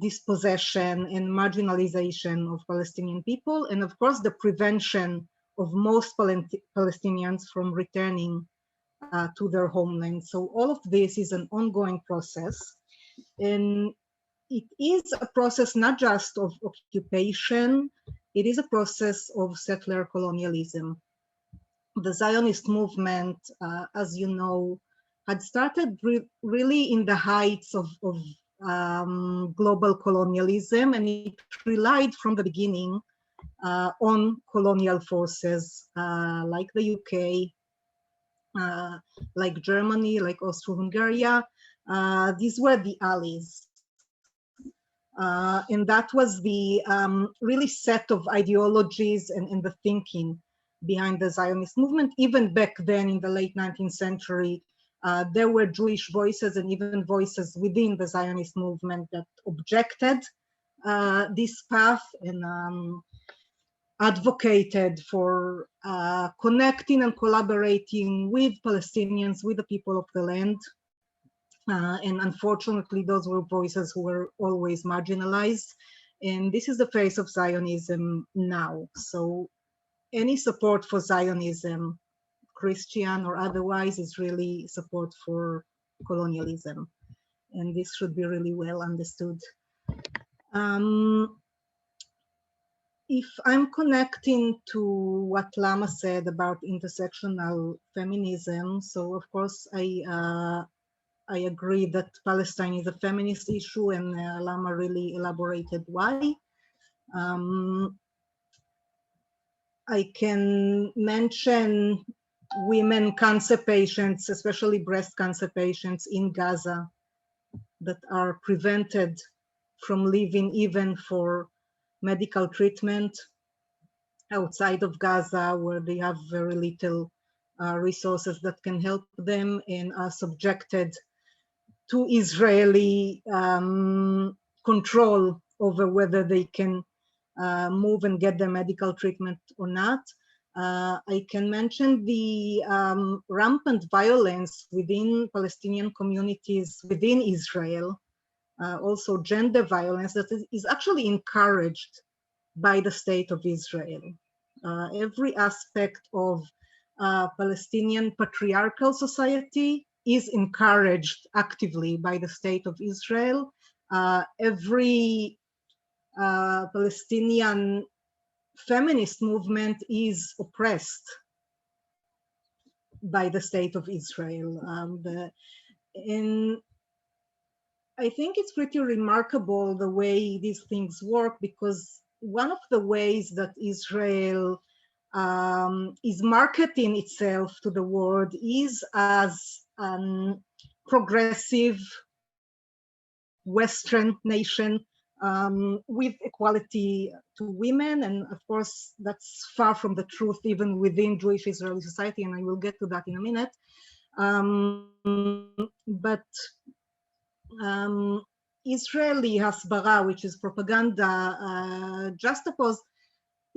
dispossession and marginalization of Palestinian people, and of course the prevention of most Palestinians from returning to their homeland. So all of this is an ongoing process, and it is a process not just of occupation, it is a process of settler colonialism. The Zionist movement, as you know, had started really in the heights of global colonialism, and it relied from the beginning on colonial forces like the UK, like Germany, like Austro-Hungary. These were the allies. And that was the really set of ideologies and the thinking behind the Zionist movement. Even back then in the late 19th century, there were Jewish voices and even voices within the Zionist movement that objected this path and advocated for connecting and collaborating with Palestinians, with the people of the land. And unfortunately, those were voices who were always marginalized. And this is the face of Zionism now. So any support for Zionism, Christian or otherwise, is really support for colonialism. And this should be really well understood. If I'm connecting to what Lamma said about intersectional feminism, so of course I agree that Palestine is a feminist issue, and Lamma really elaborated why. I can mention women cancer patients, especially breast cancer patients in Gaza, that are prevented from leaving even for medical treatment outside of Gaza, where they have very little resources that can help them, and are subjected to Israeli control over whether they can move and get their medical treatment or not. I can mention the rampant violence within Palestinian communities within Israel, also gender violence that is actually encouraged by the state of Israel. Every aspect of Palestinian patriarchal society is encouraged actively by the state of Israel. Every Palestinian feminist movement is oppressed by the state of Israel. And I think it's pretty remarkable the way these things work, because one of the ways that Israel is marketing itself to the world is as progressive Western nation with equality to women. And of course, that's far from the truth even within Jewish Israeli society, and I will get to that in a minute. But Israeli hasbara, which is propaganda, juxtaposed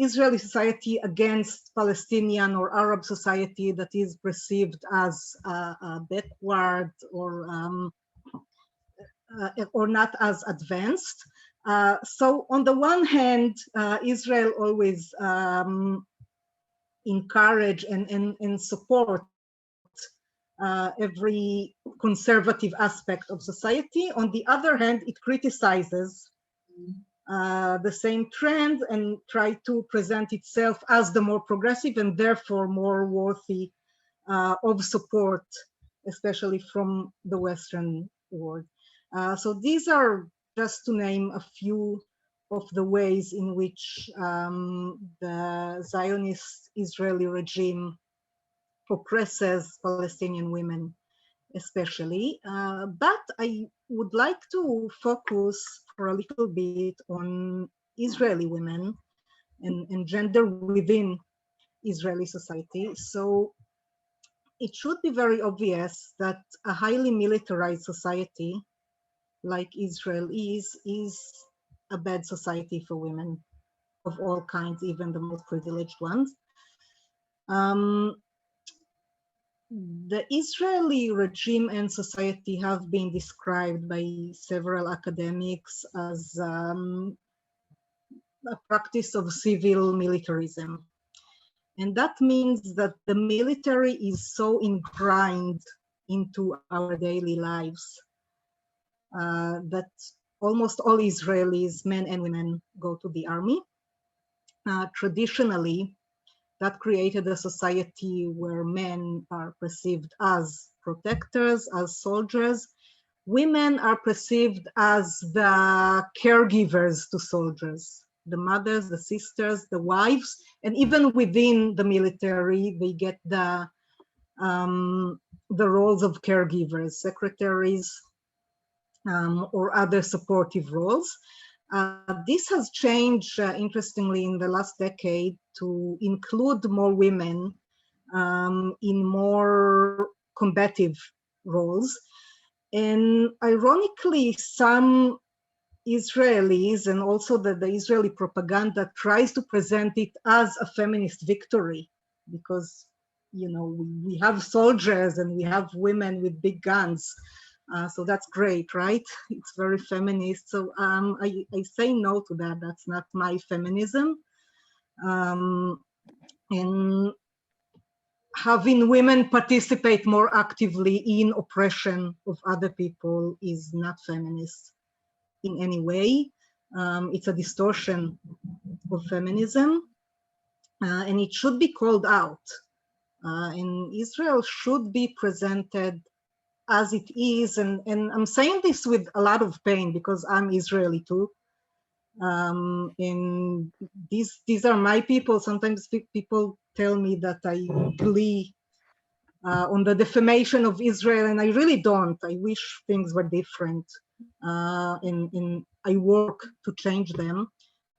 Israeli society against Palestinian or Arab society that is perceived as backward or not as advanced. So on the one hand, Israel always encourage and support every conservative aspect of society. On the other hand, it criticizes the same trend and try to present itself as the more progressive and therefore more worthy of support, especially from the Western world. So these are just to name a few of the ways in which the Zionist Israeli regime oppresses Palestinian women, especially. But I would like to focus for a little bit on Israeli women and gender within Israeli society. So it should be very obvious that a highly militarized society like Israel is a bad society for women of all kinds, even the most privileged ones. The Israeli regime and society have been described by several academics as a practice of civil militarism. And that means that the military is so ingrained into our daily lives that almost all Israelis, men and women, go to the army. Traditionally, that created a society where men are perceived as protectors, as soldiers. Women are perceived as the caregivers to soldiers, the mothers, the sisters, the wives, and even within the military, they get the roles of caregivers, secretaries, or other supportive roles. This has changed, interestingly, in the last decade to include more women in more combative roles. And ironically, some Israelis and also the Israeli propaganda tries to present it as a feminist victory because, you know, we have soldiers and we have women with big guns. So that's great, right? It's very feminist. So I say no to that. That's not my feminism. And having women participate more actively in oppression of other people is not feminist in any way. It's a distortion of feminism, and it should be called out. And Israel should be presented as it is, and I'm saying this with a lot of pain because I'm Israeli too. And these are my people. Sometimes people tell me that I glee on the defamation of Israel, and I really don't. I wish things were different, and I work to change them.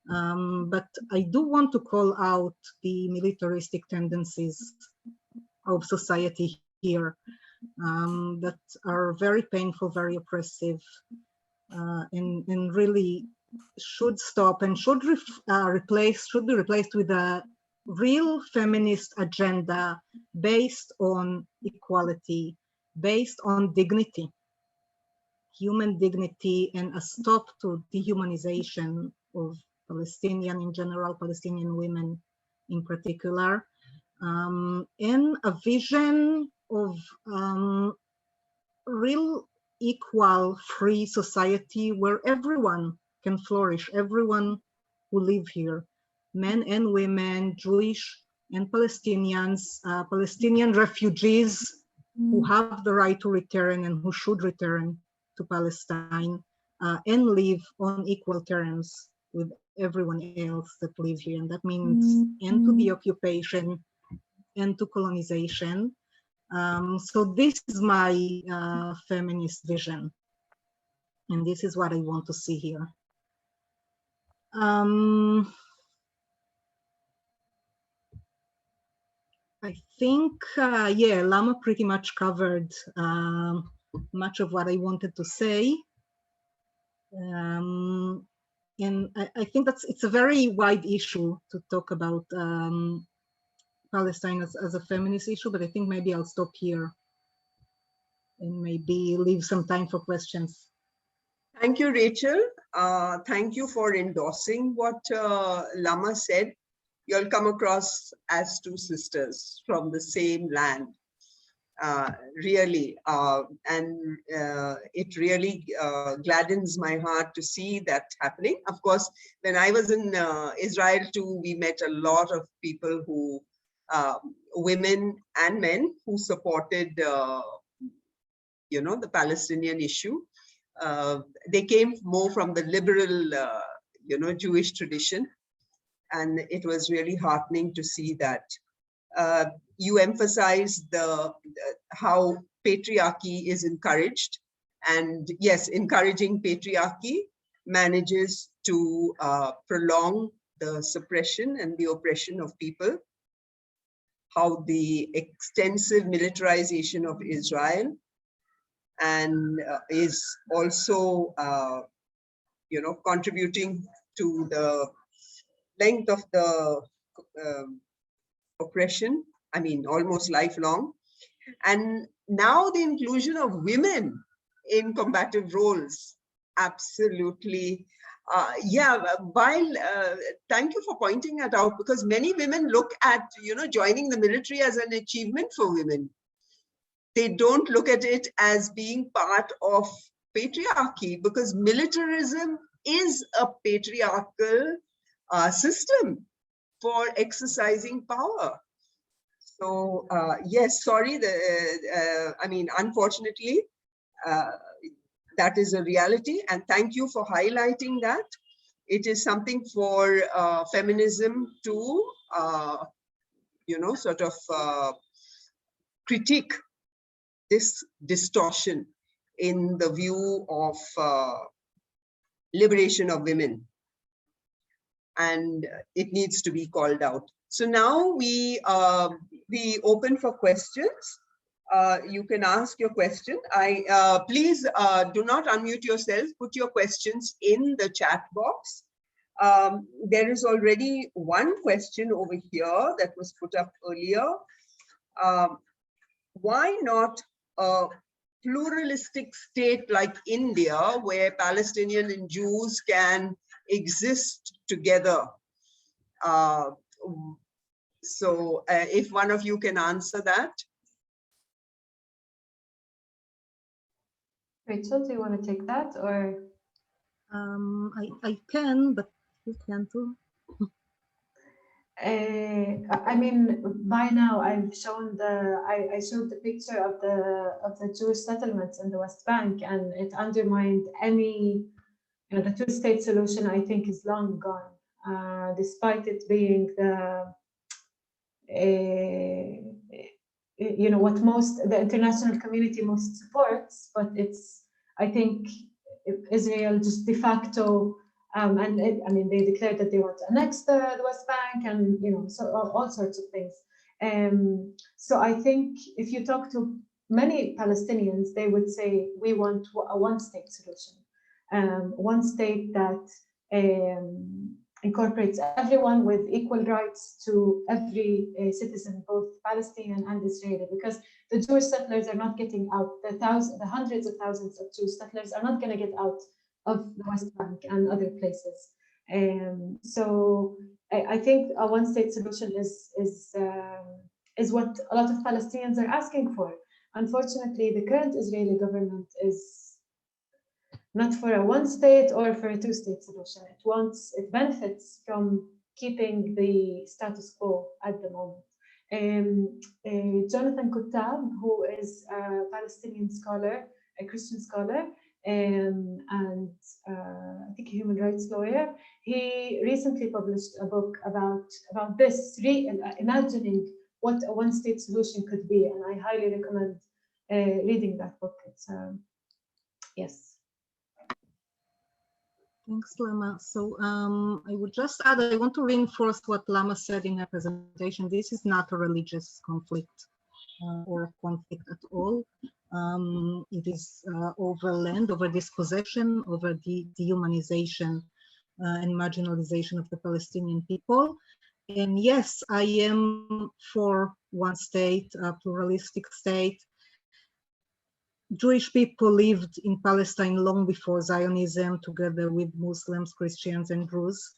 But I do want to call out the militaristic tendencies of society here that are very painful, very oppressive, and really should stop and should be replaced with a real feminist agenda based on equality, based on dignity, human dignity, and a stop to dehumanization of Palestinian in general, Palestinian women in particular, and a vision of real equal free society where everyone can flourish, everyone who live here, men and women, Jewish and Palestinians, Palestinian refugees who have the right to return and who should return to Palestine and live on equal terms with everyone else that live here. And that means end to the occupation, end to colonization. So this is my feminist vision, and this is what I want to see here. I think, yeah, Lamma pretty much covered much of what I wanted to say. And I think it's a very wide issue to talk about Palestine as a feminist issue, but I think maybe I'll stop here and maybe leave some time for questions. Thank you, Rachel. Thank you for endorsing what Lamma said. You'll come across as two sisters from the same land, really. And it really gladdens my heart to see that happening. Of course, when I was in Israel too, we met a lot of people who, women and men who supported, you know, the Palestinian issue. They came more from the liberal, you know, Jewish tradition. And it was really heartening to see that. You emphasize how patriarchy is encouraged. And yes, encouraging patriarchy manages to prolong the suppression and the oppression of people. how the extensive militarization of Israel and is also, contributing to the length of the oppression, I mean, almost lifelong. And now the inclusion of women in combative roles, absolutely. Thank you for pointing that out, because many women look at, joining the military as an achievement for women. They don't look at it as being part of patriarchy, because militarism is a patriarchal system for exercising power. So yes, sorry, unfortunately, that is a reality, and thank you for highlighting that. It is something for feminism to, critique this distortion in the view of liberation of women. And it needs to be called out. So now we open for questions. You can ask your question. Please do not unmute yourself. Put your questions in the chat box. There is already one question over here that was put up earlier. Why not a pluralistic state like India, where Palestinian and Jews can exist together? If one of you can answer that. Rachel, do you want to take that, or? I can, but you can too. I mean, by now I've shown I showed the picture of the Jewish settlements in the West Bank, and it undermined any, the two-state solution. I think is long gone, despite it being what the international community most supports. But it's, I think, Israel just de facto. They declared that they want to annex the West Bank, and so all sorts of things. So I think if you talk to many Palestinians, they would say we want a one-state solution, one state that incorporates everyone with equal rights to every citizen, both Palestinian and Israeli, because the Jewish settlers are not getting out. The hundreds of thousands of Jewish settlers are not going to get out of the West Bank and other places. So I think a one-state solution is what a lot of Palestinians are asking for. Unfortunately, the current Israeli government is not for a one-state or for a two-state solution. It benefits from keeping the status quo at the moment. Jonathan Kuttab, who is a Palestinian scholar, a Christian scholar, and I think a human rights lawyer, he recently published a book about this, imagining what a one-state solution could be, and I highly recommend reading that book. It's yes. Thanks, Lamma. So I would just add, I want to reinforce what Lamma said in her presentation. This is not a religious conflict or a conflict at all. It is over land, over dispossession, over the dehumanization and marginalization of the Palestinian people. And yes, I am for one state, a pluralistic state. Jewish people lived in Palestine long before Zionism, together with Muslims, Christians, and Druze.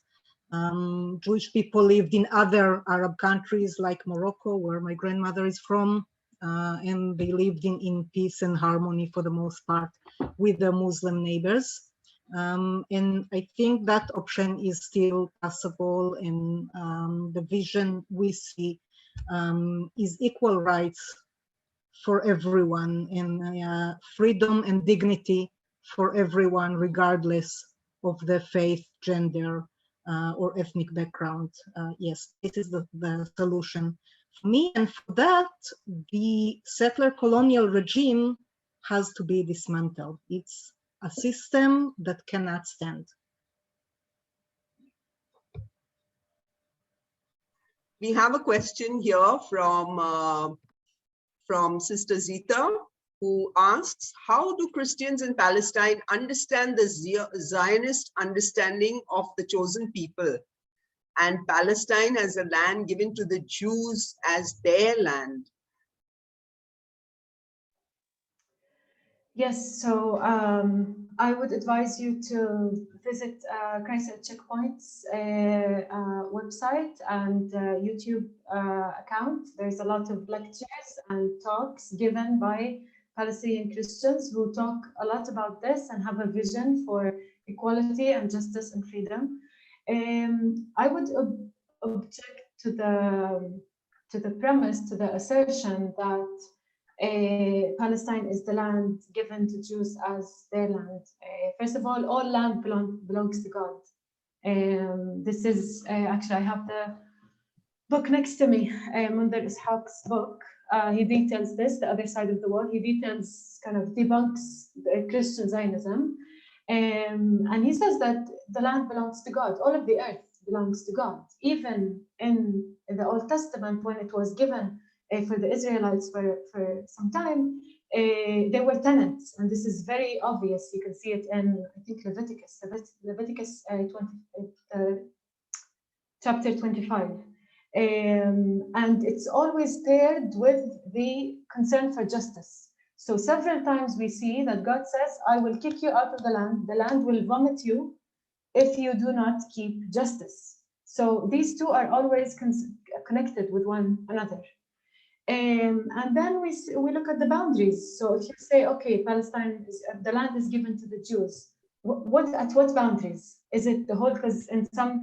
Jewish people lived in other Arab countries like Morocco, where my grandmother is from, and they lived in peace and harmony for the most part with their Muslim neighbors. And I think that option is still possible, and the vision we see is equal rights for everyone, and freedom and dignity for everyone, regardless of their faith, gender, or ethnic background. Yes, this is the solution for me. And for that, the settler colonial regime has to be dismantled. It's a system that cannot stand. we have a question here from Sister Zita, who asks, how do Christians in Palestine understand the Zionist understanding of the chosen people and Palestine as a land given to the Jews as their land? Yes, so I would advise you to visit Christ at Checkpoint's website and YouTube account. There's a lot of lectures and talks given by Palestinian Christians who talk a lot about this and have a vision for equality and justice and freedom. I would object to the premise, to the assertion that Palestine is the land given to Jews as their land. First of all land belongs to God. This is actually, I have the book next to me, Mundir Ishaq's book. He details this, the other side of the wall. He details, kind of debunks Christian Zionism. And he says that the land belongs to God. All of the earth belongs to God. Even in the Old Testament, when it was given for the Israelites for some time, they were tenants, and this is very obvious. You can see it in, I think, Leviticus chapter 25. And it's always paired with the concern for justice. So several times we see that God says, I will kick you out of the land will vomit you if you do not keep justice. So these two are always connected with one another. And then we look at the boundaries. So if you say, okay, Palestine, the land is given to the Jews, at what boundaries? Is it the whole? Because in some,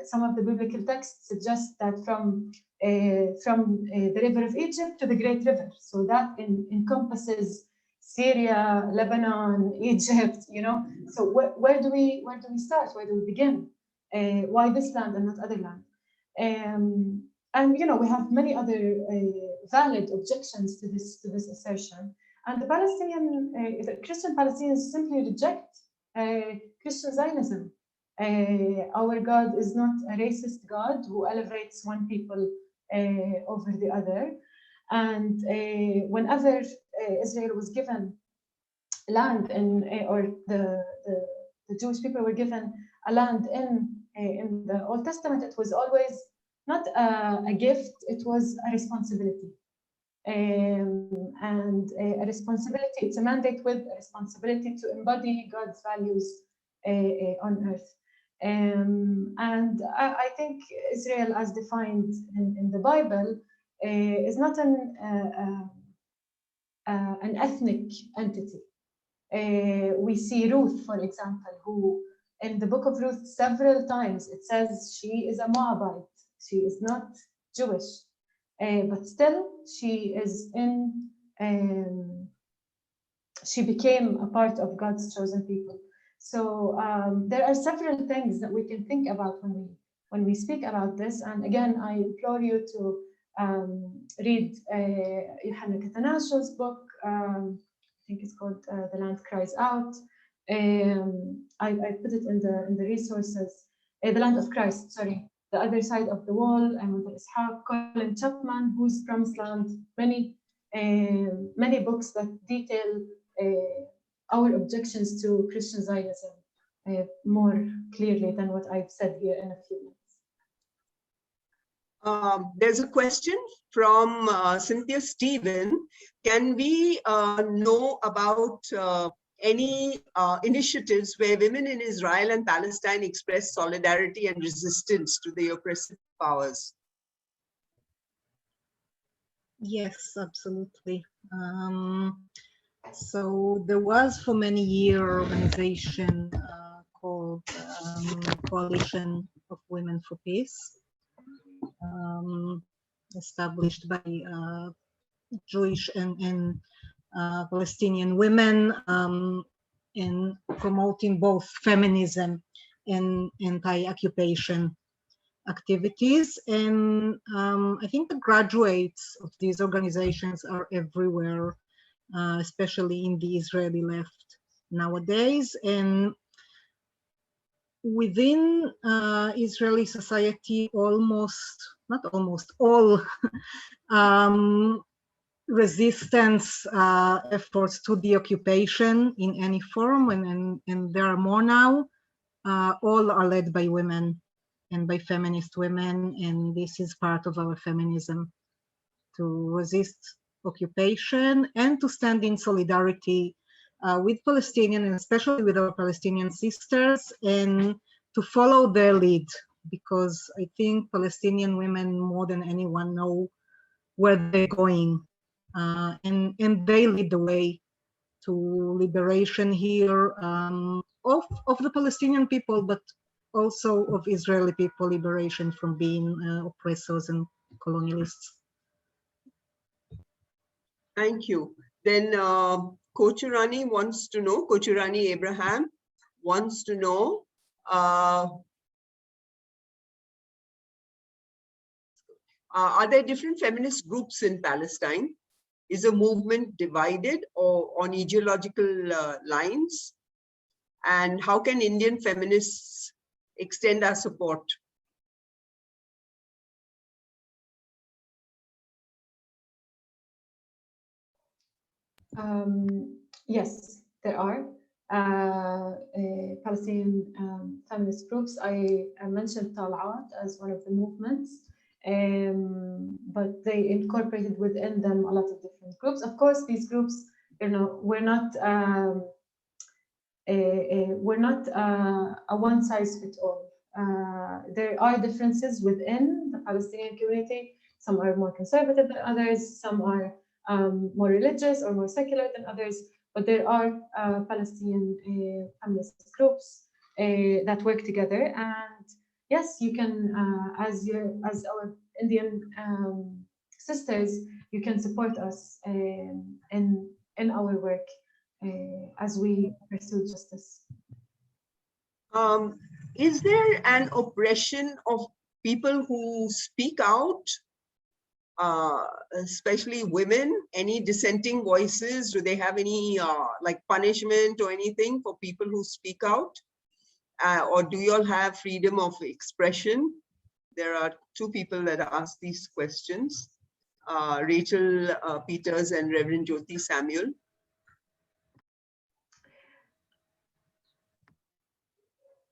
some of the biblical texts suggest that from the river of Egypt to the Great River. So that encompasses Syria, Lebanon, Egypt. So where do we start? Where do we begin? Why this land and not other land? And we have many other valid objections to this assertion. And the Christian Palestinians simply reject Christian Zionism. Our God is not a racist God who elevates one people over the other. And whenever Israel was given land, or the Jewish people were given a land in the Old Testament, it was always not a gift, it was a responsibility. And a responsibility, it's a mandate with a responsibility to embody God's values on earth. And I think Israel, as defined in the Bible, is not an ethnic entity. We see Ruth, for example, who in the book of Ruth several times it says she is a Moabite. She is not Jewish, but still she is she became a part of God's chosen people. So there are several things that we can think about when we speak about this. And again, I implore you to read Yohanna Catanascio's book. I think it's called The Land Cries Out. I put it in the resources. The Land of Christ, sorry. The Other Side of the Wall, Mundir Ishaq, Colin Chapman, Whose Promised Land, many books that detail our objections to Christian Zionism more clearly than what I've said here in a few minutes. There's a question from Cynthia Stephen. Can we know about any initiatives where women in Israel and Palestine express solidarity and resistance to the oppressive powers? Yes, absolutely. So there was for many years an organization called Coalition of Women for Peace, established by Jewish and Palestinian women in promoting both feminism and anti-occupation activities. And I think the graduates of these organizations are everywhere, especially in the Israeli left nowadays. And within Israeli society, not almost all resistance efforts to the occupation in any form, and there are more now, all are led by women and by feminist women, and this is part of our feminism, to resist occupation and to stand in solidarity with Palestinian, and especially with our Palestinian sisters, and to follow their lead, because I think Palestinian women more than anyone know where they're going, and they lead the way to liberation here, of the Palestinian people, but also of Israeli people, liberation from being oppressors and colonialists. Thank you. Then Kochurani wants to know, Kochurani Abraham wants to know, are there different feminist groups in Palestine? Is the movement divided or on ideological lines? And how can Indian feminists extend our support? Yes, there are Palestinian feminist groups. I mentioned Tal'at as one of the movements, but they incorporated within them a lot of different groups. Of course, these groups, we're not a one-size-fits-all. There are differences within the Palestinian community. Some are more conservative than others. Some are more religious or more secular than others. But there are Palestinian feminist groups that work together. And yes, you can, as our Indian sisters, you can support us in our work as we pursue justice. Is there an oppression of people who speak out, especially women? Any dissenting voices? Do they have any like punishment or anything for people who speak out? Or do you all have freedom of expression? There are two people that ask these questions, Rachel Peters and Reverend Jyoti Samuel.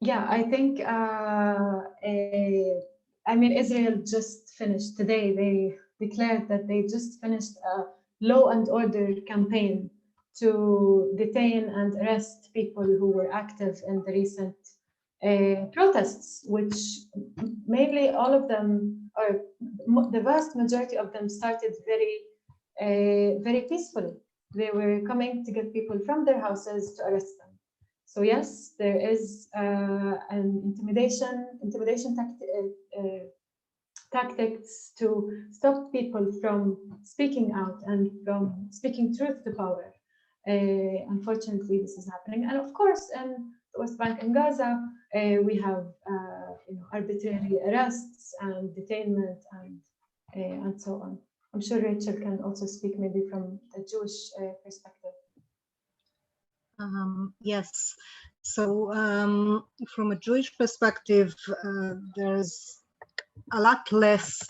Yeah, I think, I mean, Israel just finished today. They declared that they just finished a law and order campaign to detain and arrest people who were active in the recent protests, which mainly all of them, or the vast majority of them, started very peacefully. They were coming to get people from their houses to arrest them. So yes, there is an intimidation tactics to stop people from speaking out and from speaking truth to power. Unfortunately, this is happening, and of course, in the West Bank and Gaza, we have arbitrary arrests and detainment and so on. I'm sure Rachel can also speak maybe from the Jewish perspective. Yes, so from a Jewish perspective, there's a lot less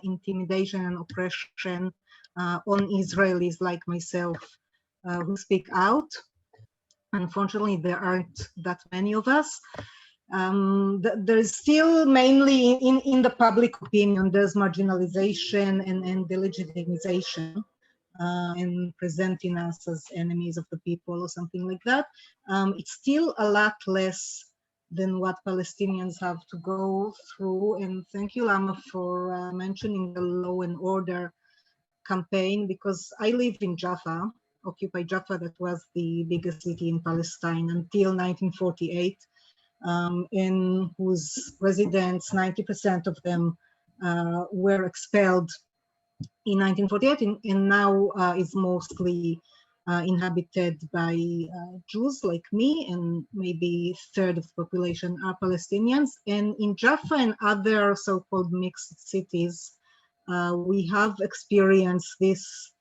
intimidation and oppression on Israelis like myself who speak out. Unfortunately, there aren't that many of us. There's still mainly in the public opinion, there's marginalization and delegitimization. And presenting us as enemies of the people or something like that. It's still a lot less than what Palestinians have to go through. And thank you, Lamma, for mentioning the law and order campaign, because I live in Jaffa, Occupy Jaffa, that was the biggest city in Palestine until 1948, in whose residents, 90% of them were expelled in 1948, and now is mostly inhabited by Jews like me, and maybe a third of the population are Palestinians. And in Jaffa and other so-called mixed cities, we have experienced this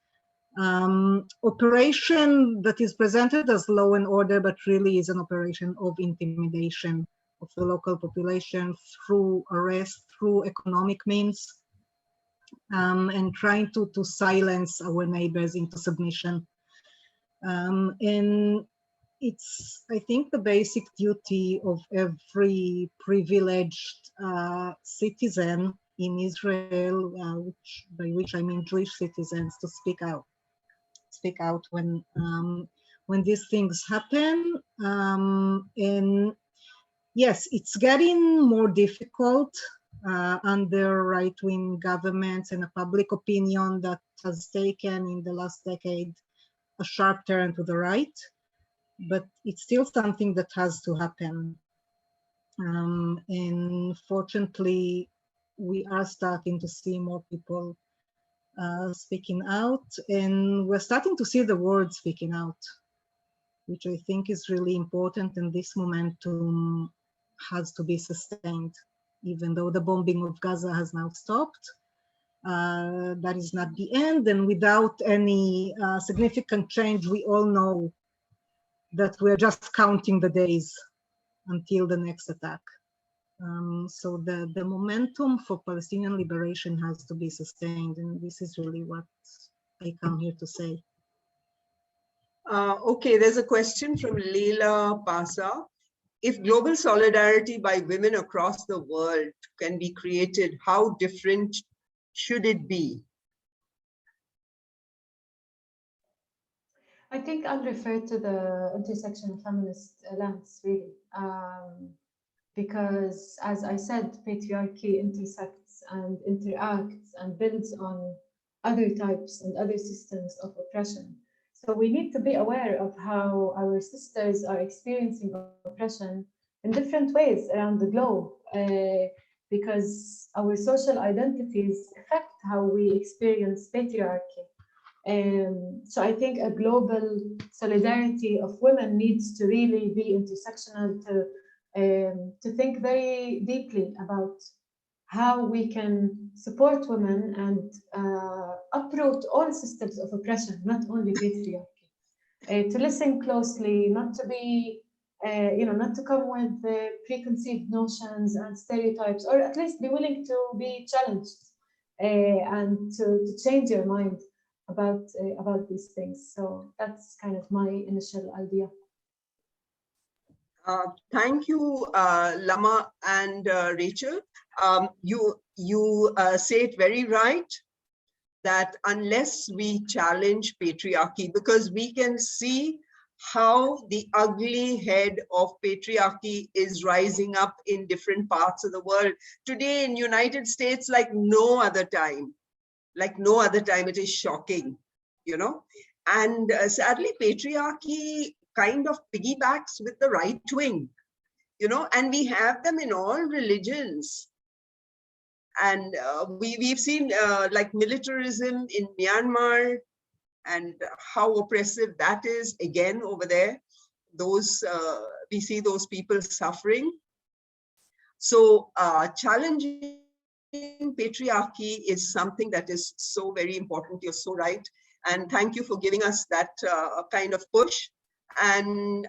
operation that is presented as law and order, but really is an operation of intimidation of the local population through arrest, through economic means, and trying to silence our neighbors into submission. And it's, I think, the basic duty of every privileged citizen in Israel, by which I mean Jewish citizens, to speak out when these things happen. And yes, it's getting more difficult under right-wing governments and a public opinion that has taken in the last decade a sharp turn to the right, but it's still something that has to happen. And fortunately, we are starting to see more people speaking out, and we're starting to see the world speaking out, which I think is really important, and this momentum has to be sustained. Even though the bombing of Gaza has now stopped, that is not the end, and without any significant change, we all know that we're just counting the days until the next attack. So the momentum for Palestinian liberation has to be sustained, and this is really what I come here to say. Okay, there's a question from Leila Pasa. If global solidarity by women across the world can be created, how different should it be? I think I'll refer to the intersectional feminist lens, really, because, as I said, patriarchy intersects and interacts and builds on other types and other systems of oppression. So we need to be aware of how our sisters are experiencing oppression in different ways around the globe, because our social identities affect how we experience patriarchy. So I think a global solidarity of women needs to really be intersectional, to think very deeply about how we can support women and uproot all systems of oppression, not only patriarchy. To listen closely, not to be, not to come with preconceived notions and stereotypes, or at least be willing to be challenged and to change your mind about these things. So that's kind of my initial idea. Thank you, Lamma and Rachel. You say it very right, that unless we challenge patriarchy, because we can see how the ugly head of patriarchy is rising up in different parts of the world. Today in United States, like no other time, it is shocking, and sadly, patriarchy kind of piggybacks with the right wing, and we have them in all religions. And we've seen like militarism in Myanmar and how oppressive that is again over there. We see those people suffering. So challenging patriarchy is something that is so very important. You're so right. And thank you for giving us that kind of push. And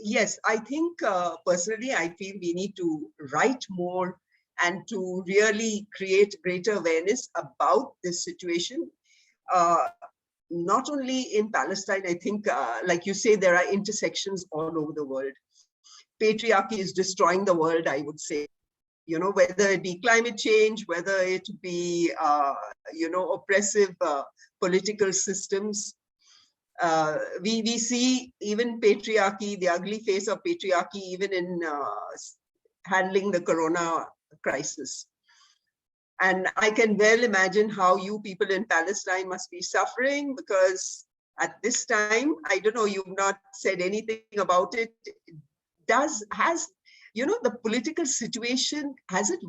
yes, I think personally, I feel we need to write more and to really create greater awareness about this situation. Not only in Palestine, I think, like you say, there are intersections all over the world. Patriarchy is destroying the world, I would say. Whether it be climate change, whether it be, oppressive political systems. We see even patriarchy, the ugly face of patriarchy, even in handling the corona crisis. And I can well imagine how you people in Palestine must be suffering, because at this time, I don't know, you've not said anything about it. Has the political situation, has it,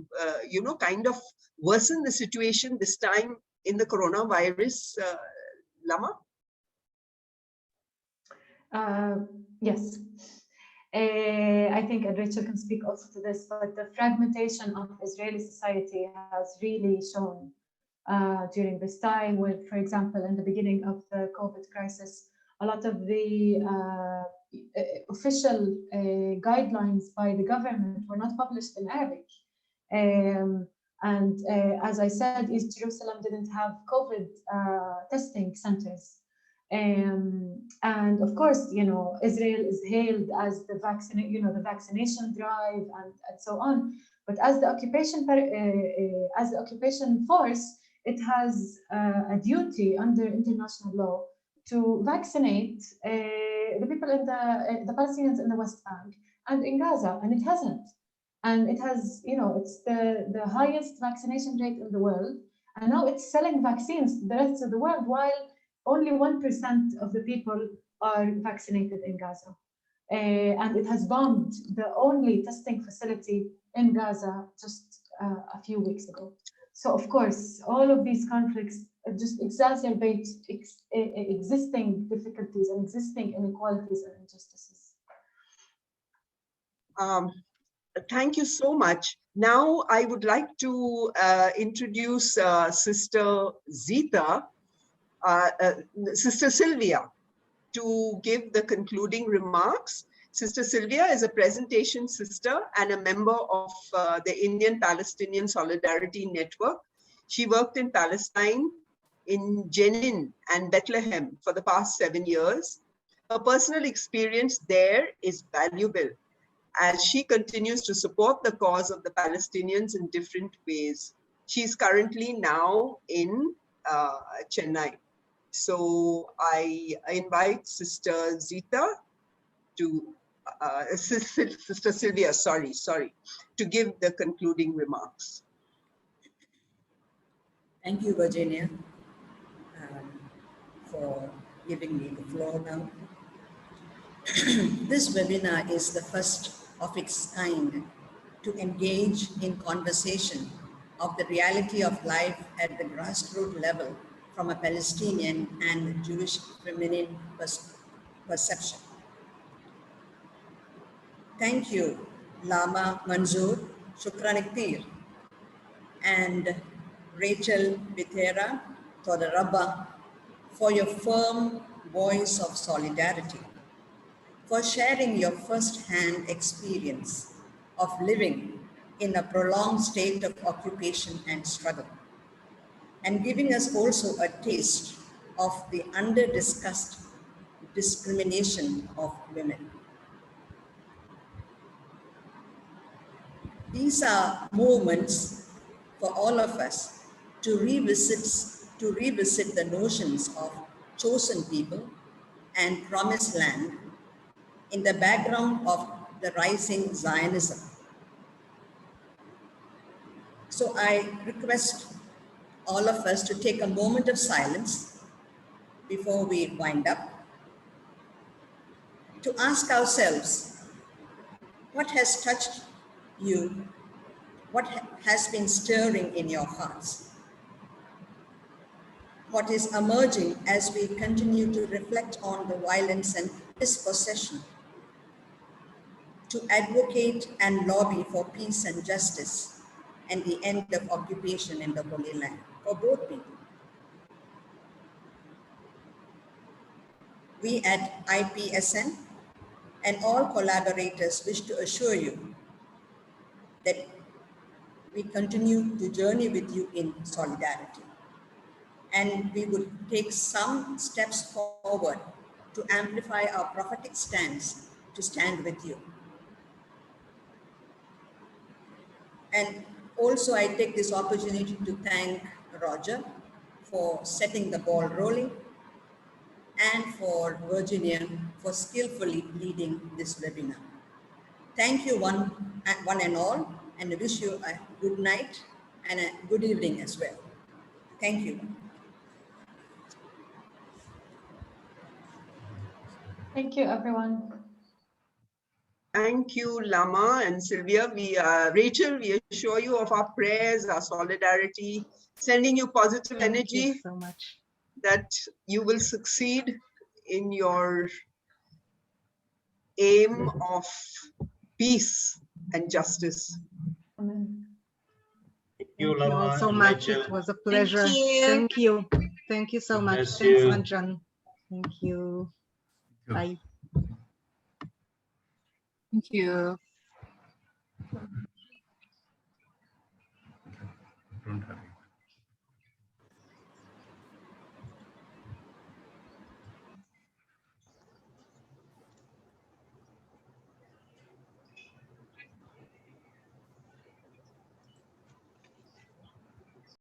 kind of worsened the situation this time in the coronavirus, Lamma? Yes. I think Rachel can speak also to this, but the fragmentation of Israeli society has really shown during this time with, for example, in the beginning of the COVID crisis, a lot of the official guidelines by the government were not published in Arabic. And as I said, East Jerusalem didn't have COVID testing centers. And of course, Israel is hailed as the vaccination drive and so on. But as the occupation force, it has a duty under international law to vaccinate the people in the Palestinians in the West Bank and in Gaza, and it hasn't. And it has, it's the highest vaccination rate in the world, and now it's selling vaccines to the rest of the world while only 1% of the people are vaccinated in Gaza. And it has bombed the only testing facility in Gaza just a few weeks ago. So of course, all of these conflicts just exacerbate existing difficulties and existing inequalities and injustices. Thank you so much. Now I would like to introduce Sister Zita, Sister Sylvia, to give the concluding remarks. Sister Sylvia is a presentation sister and a member of the Indian-Palestinian Solidarity Network. She worked in Palestine, in Jenin and Bethlehem for the past 7 years. Her personal experience there is valuable as she continues to support the cause of the Palestinians in different ways. She's currently now in Chennai. So I invite Sister Zita to, Sister Sylvia, sorry, to give the concluding remarks. Thank you, Virginia, for giving me the floor now. This webinar is the first of its kind to engage in conversation of the reality of life at the grassroots level from a Palestinian and Jewish feminine perception. Thank you, Lamma Mansour, Shukran Iktir, and Rachel Beit Arie, Toda Rabba, for your firm voice of solidarity, for sharing your first-hand experience of living in a prolonged state of occupation and struggle, and giving us also a taste of the under-discussed discrimination of women. These are moments for all of us to revisit the notions of chosen people and promised land in the background of the rising Zionism. So I request all of us to take a moment of silence before we wind up, to ask ourselves, what has touched you? What has been stirring in your hearts? What is emerging as we continue to reflect on the violence and dispossession, to advocate and lobby for peace and justice and the end of occupation in the Holy Land for both people. We at IPSN and all collaborators wish to assure you that we continue to journey with you in solidarity, and we would take some steps forward to amplify our prophetic stance to stand with you. And also I take this opportunity to thank Roger for setting the ball rolling, and for Virginia for skillfully leading this webinar. Thank you one and all, and I wish you a good night and a good evening as well. Thank you. Thank you, everyone. Thank you, Lamma and Sylvia. Rachel, we assure you of our prayers, our solidarity, sending you positive energy. Thank you so much. That you will succeed in your aim of peace and justice. Amen. Thank you all so much. It was a pleasure. Thank you. Thank you so much. Thanks, Manjan. Thank you. Bye. Thank you.